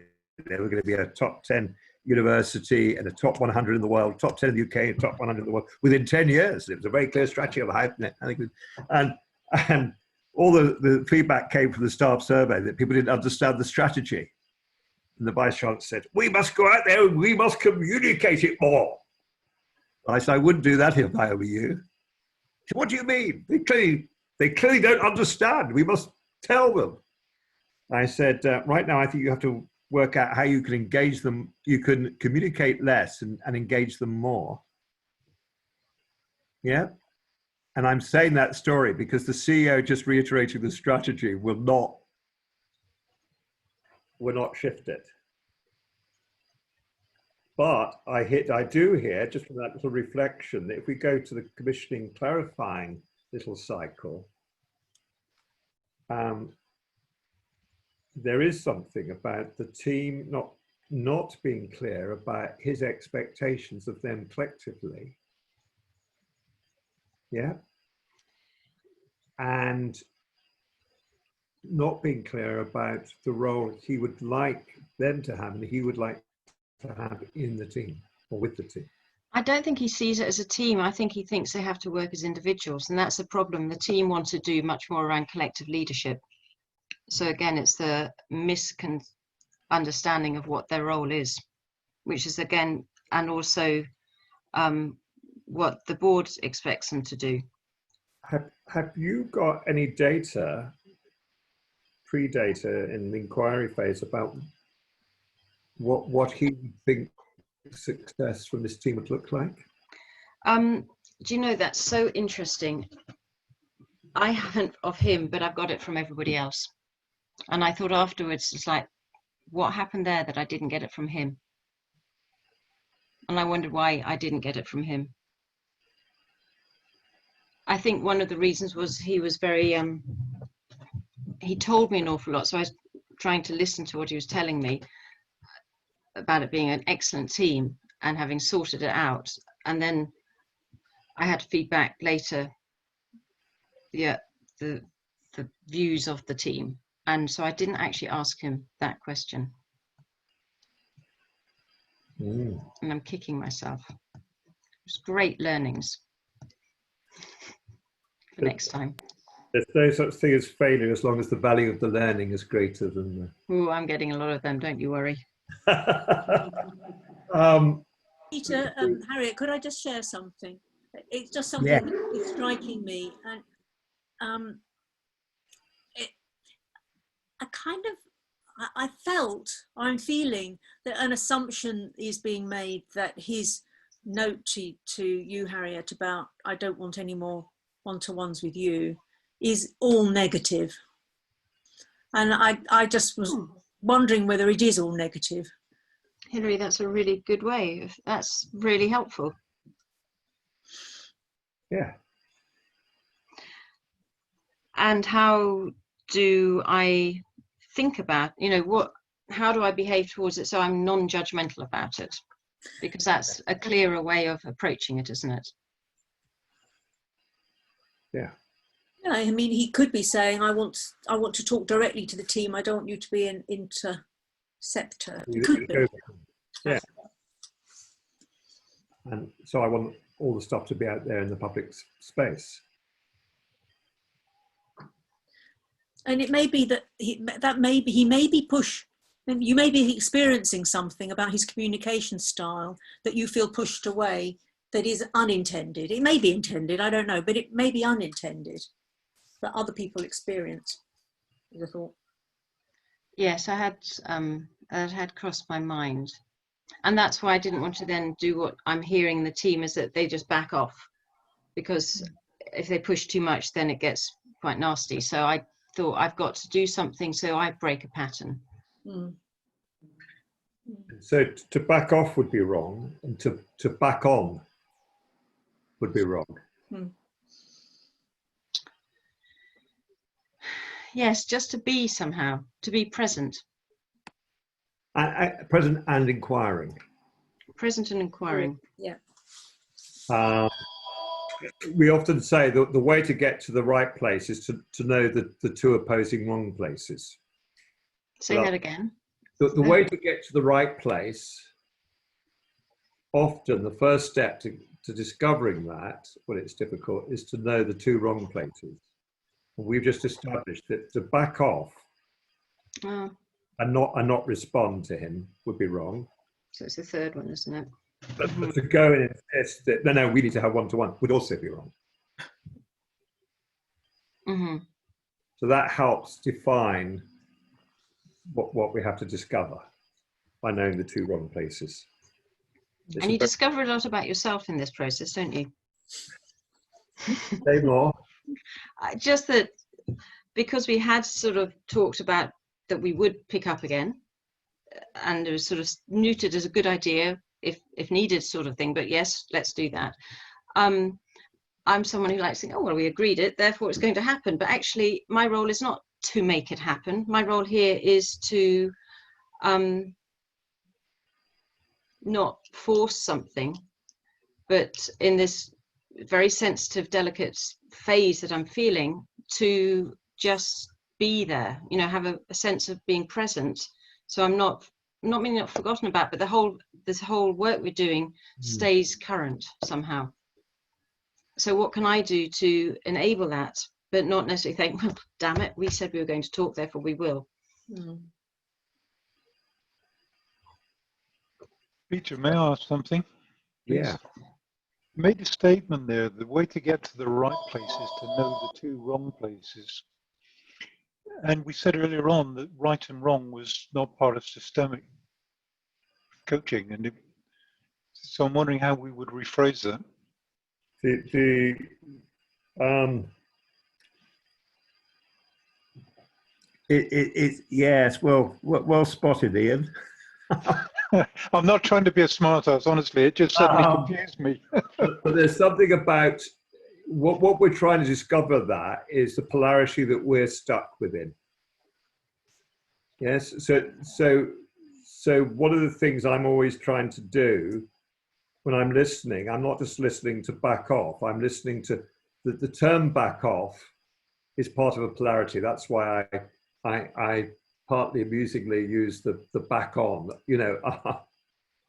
They were going to be a top 10 university and a top 100 in the world, top 10 in the UK, and top 100 in the world within 10 years. It was a very clear strategy of how, I think, and all the feedback came from the staff survey that people didn't understand the strategy. And the vice chancellor said, "We must go out there and we must communicate it more." I said, "I wouldn't do that if I were you." She said, "What do you mean? They clearly don't understand. We must tell them." I said, "Right now, I think you have to work out how you can engage them. You can communicate less and engage them more." Yeah. And I'm saying that story because the CEO just reiterating the strategy will not shift it. But I do hear, just from that little reflection, that if we go to the commissioning, clarifying little cycle, there is something about the team not being clear about his expectations of them collectively. Yeah. And not being clear about the role he would like them to have and he would like to have in the team or with the team. I don't think he sees it as a team. I think he thinks they have to work as individuals, and that's a problem. The team wants to do much more around collective leadership. So again, it's the misunderstanding of what their role is, which is again, and also what the board expects them to do. Have you got any data, pre-data in the inquiry phase, about what he would think success from this team would look like? Do you know, that's so interesting. I haven't of him, but I've got it from everybody else. And I thought afterwards, it's like, what happened there that I didn't get it from him? And I wondered why I didn't get it from him. I think one of the reasons was he was very, he told me an awful lot. So I was trying to listen to what he was telling me about it being an excellent team and having sorted it out. And then I had feedback later, the views of the team And so I didn't actually ask him that question. And I'm kicking myself. It's great learnings for next time. There's no such thing as failure as long as the value of the learning is greater than Oh, I'm getting a lot of them, don't you worry. Peter, Harriet, could I just share something? It's just something Yeah. that is striking me, and I felt, I'm feeling that an assumption is being made that his note to you, Harriet, about I don't want any more one-to-ones with you, is all negative. And I just was wondering whether it is all negative. Hilary, that's a really good way. That's really helpful. Yeah. And how do I think about, how do I behave towards it so I'm non-judgmental about it? Because that's a clearer way of approaching it, isn't it? Yeah. Yeah, I mean, he could be saying, I want to talk directly to the team. I don't want you to be an interceptor. It could be. Yeah. And so I want all the stuff to be out there in the public space. And it may be that you may be experiencing something about his communication style that you feel pushed away that is unintended. It may be intended, I don't know, but it may be unintended that other people experience, is a thought. Yes, I had crossed my mind. And that's why I didn't want to then do what I'm hearing the team is that they just back off, because if they push too much, then it gets quite nasty. So I thought I've got to do something so I break a pattern. So to back off would be wrong, and to back on would be wrong. Yes, just to be somehow, to be present. Present and inquiring. Present and inquiring. Yeah. We often say that the way to get to the right place is to know the two opposing wrong places. Say that again. The way to get to the right place, often the first step to discovering that, when it's difficult, is to know the two wrong places. And we've just established that to back off and not respond to him would be wrong. So it's the third one, isn't it? But to go and insist that no, we need to have one-to-one would also be wrong. So that helps define what we have to discover by knowing the two wrong places. And you discover a lot about yourself in this process, don't you? Say more. Just that because we had sort of talked about that we would pick up again, and it was sort of neutered as a good idea if needed sort of thing, but yes, let's do that. I'm someone who likes to think, oh, well, we agreed it, therefore it's going to happen. But actually, my role is not to make it happen. My role here is to not force something, but in this very sensitive, delicate phase that I'm feeling, to just be there, have a sense of being present. So I'm not forgotten about, but this whole work we're doing stays current somehow. So what can I do to enable that, but not necessarily think, well, damn it, we said we were going to talk, therefore we will. Peter, may I ask something? Yeah. You made a statement there, the way to get to the right place is to know the two wrong places. And we said earlier on that right and wrong was not part of systemic coaching. And so I'm wondering how we would rephrase that. Yes, well spotted, Ian. I'm not trying to be a smart ass, honestly, it just suddenly confused me. But there's something about what we're trying to discover, that is the polarity that we're stuck within. Yes, so one of the things I'm always trying to do when I'm listening, I'm not just listening to back off, I'm listening to the term back off is part of a polarity. That's why I partly amusingly use the back on, you know,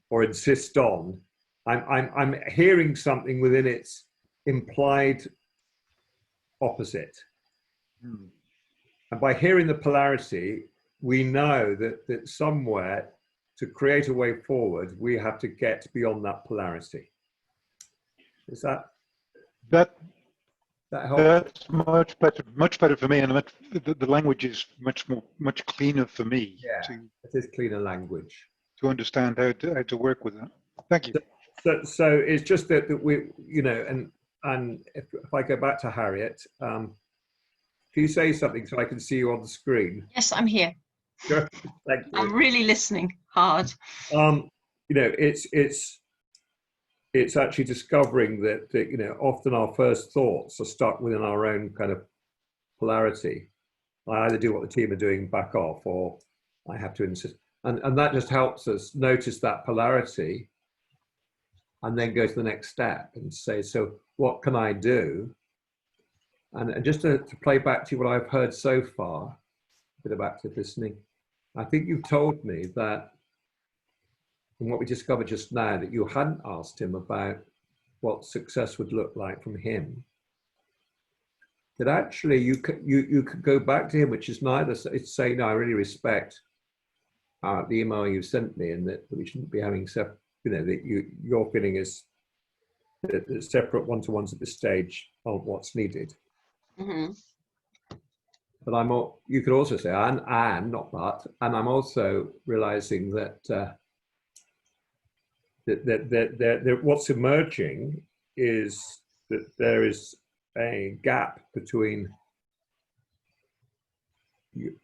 or insist on. I'm hearing something within its implied opposite. And by hearing the polarity, we know that somewhere, to create a way forward, we have to get beyond that polarity. Is that helpful? That's much better for me, and the language is much cleaner for me. Yeah, it is cleaner language to understand how to work with it. Thank you. So it's just that we, you know, and if I go back to Harriet, can you say something so I can see you on the screen? Yes, I'm here. Good. Thank you. I'm really listening hard. You know, it's actually discovering that you know, often our first thoughts are stuck within our own kind of polarity. I either do what the team are doing, back off, or I have to insist, and that just helps us notice that polarity, and then go to the next step and say, so what can I do? And just to play back to you what I've heard so far, a bit of active listening. I think you've told me that, and what we discovered just now, that you hadn't asked him about what success would look like from him. That actually you could go back to him, which is neither, it's saying, no, I really respect the email you sent me, and that we shouldn't be having you know, that your feeling is that separate one-to-ones at this stage of what's needed. Mm-hmm. But you could also say, and not but, and I'm also realizing that that what's emerging is that there is a gap between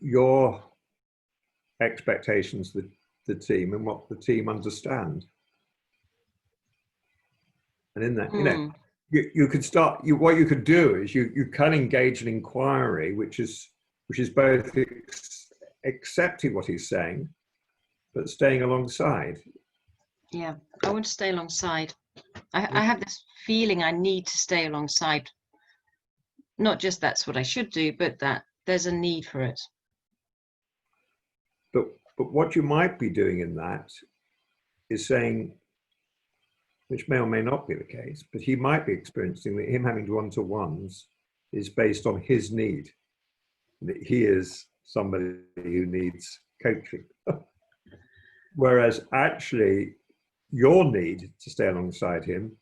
your expectations, the team, and what the team understand. And in that, you know, you could start. What you could do is you can engage an inquiry, which is both accepting what he's saying, but staying alongside. Yeah, I want to stay alongside. I have this feeling I need to stay alongside. Not just that's what I should do, but that there's a need for it. But what you might be doing in that is saying, which may or may not be the case, but he might be experiencing that him having one-to-ones is based on his need. That he is somebody who needs coaching. Whereas actually your need to stay alongside him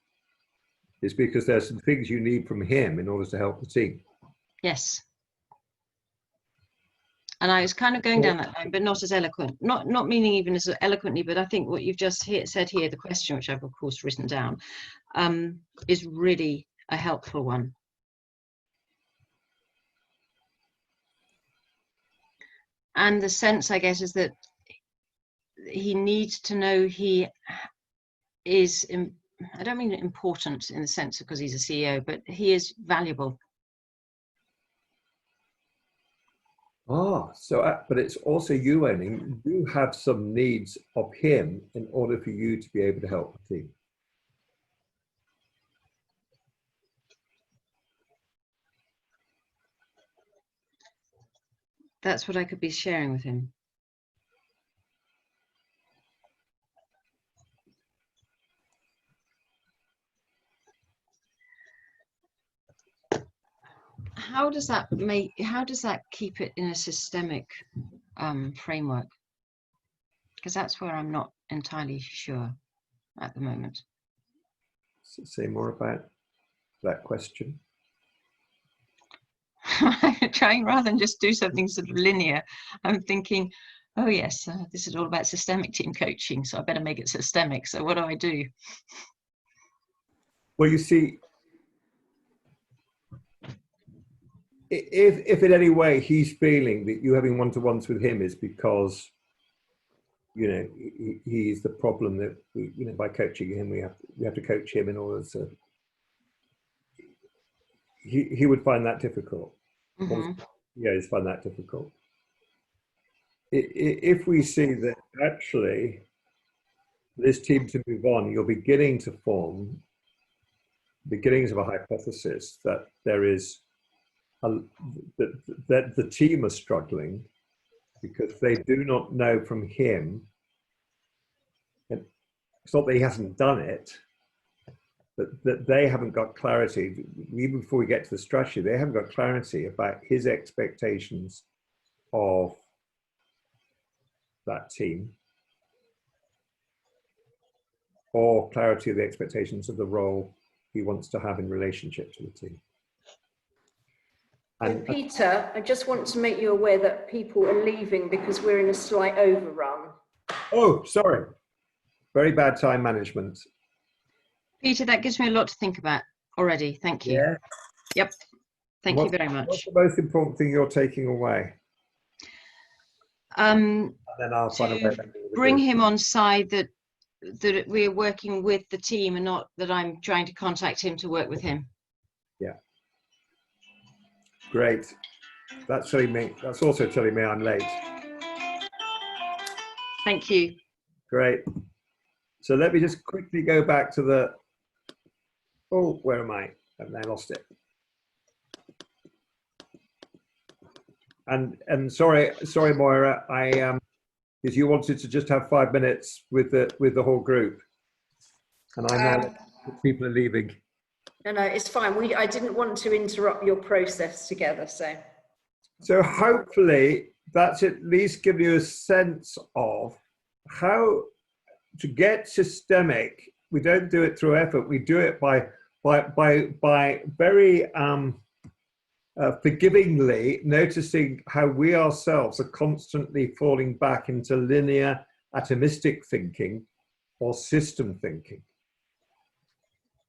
is because there's some things you need from him in order to help the team. Yes. And I was kind of going down that line, but not as eloquent. Not meaning even as eloquently, but I think what you've just said here, the question, which I've of course written down, is really a helpful one. And the sense, I guess, is that he needs to know he is, I don't mean important in the sense because he's a CEO, but he is valuable. So, but it's also you owning, you have some needs of him in order for you to be able to help the team. That's what I could be sharing with him. How does that keep it in a systemic framework? Because that's where I'm not entirely sure at the moment. So say more about that question. I'm trying, rather than just do something sort of linear, I'm thinking, oh yes, this is all about systemic team coaching, so I better make it systemic. So what do I do? Well, you see, if in any way he's feeling that you having one-to-ones with him is because, you know, he's the problem, that we, you know, by coaching him, we have to coach him in order to, he would find that difficult. Mm-hmm. Yeah, he'd find that difficult. If we see that actually this team to move on, you're beginning to form beginnings of a hypothesis that there is that the team are struggling, because they do not know from him. And it's not that he hasn't done it, but that they haven't got clarity. Even before we get to the strategy, they haven't got clarity about his expectations of that team, or clarity of the expectations of the role he wants to have in relationship to the team. And Peter, I just want to make you aware that people are leaving because we're in a slight overrun. oh, sorry, very bad time management. Peter, that gives me a lot to think about already. Thank you. Yeah. Yep. Thank you very much. What's the most important thing you're taking away? And then I'll find a way to bring him on side that we're working with the team and not that I'm trying to contact him to work with him. Yeah. Great. That's telling me. That's also telling me I'm late. Thank you. Great. So let me just quickly go back to the. Oh, where am I? And I lost it. And sorry, Moira. Because you wanted to just have 5 minutes with the whole group, and I know people are leaving. No, it's fine. I didn't want to interrupt your process together, so. So hopefully that's at least give you a sense of how to get systemic. We don't do it through effort. We do it by very forgivingly noticing how we ourselves are constantly falling back into linear atomistic thinking or system thinking.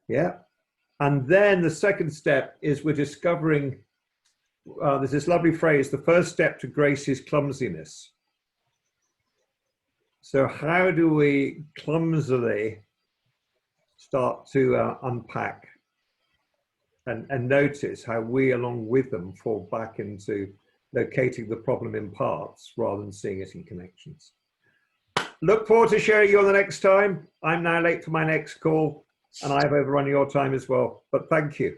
Yeah. And then the second step is we're discovering, there's this lovely phrase, the first step to grace is clumsiness. So how do we clumsily start to unpack and notice how we, along with them, fall back into locating the problem in parts rather than seeing it in connections. Look forward to sharing you on the next time. I'm now late for my next call, and I've overrun your time as well, but thank you.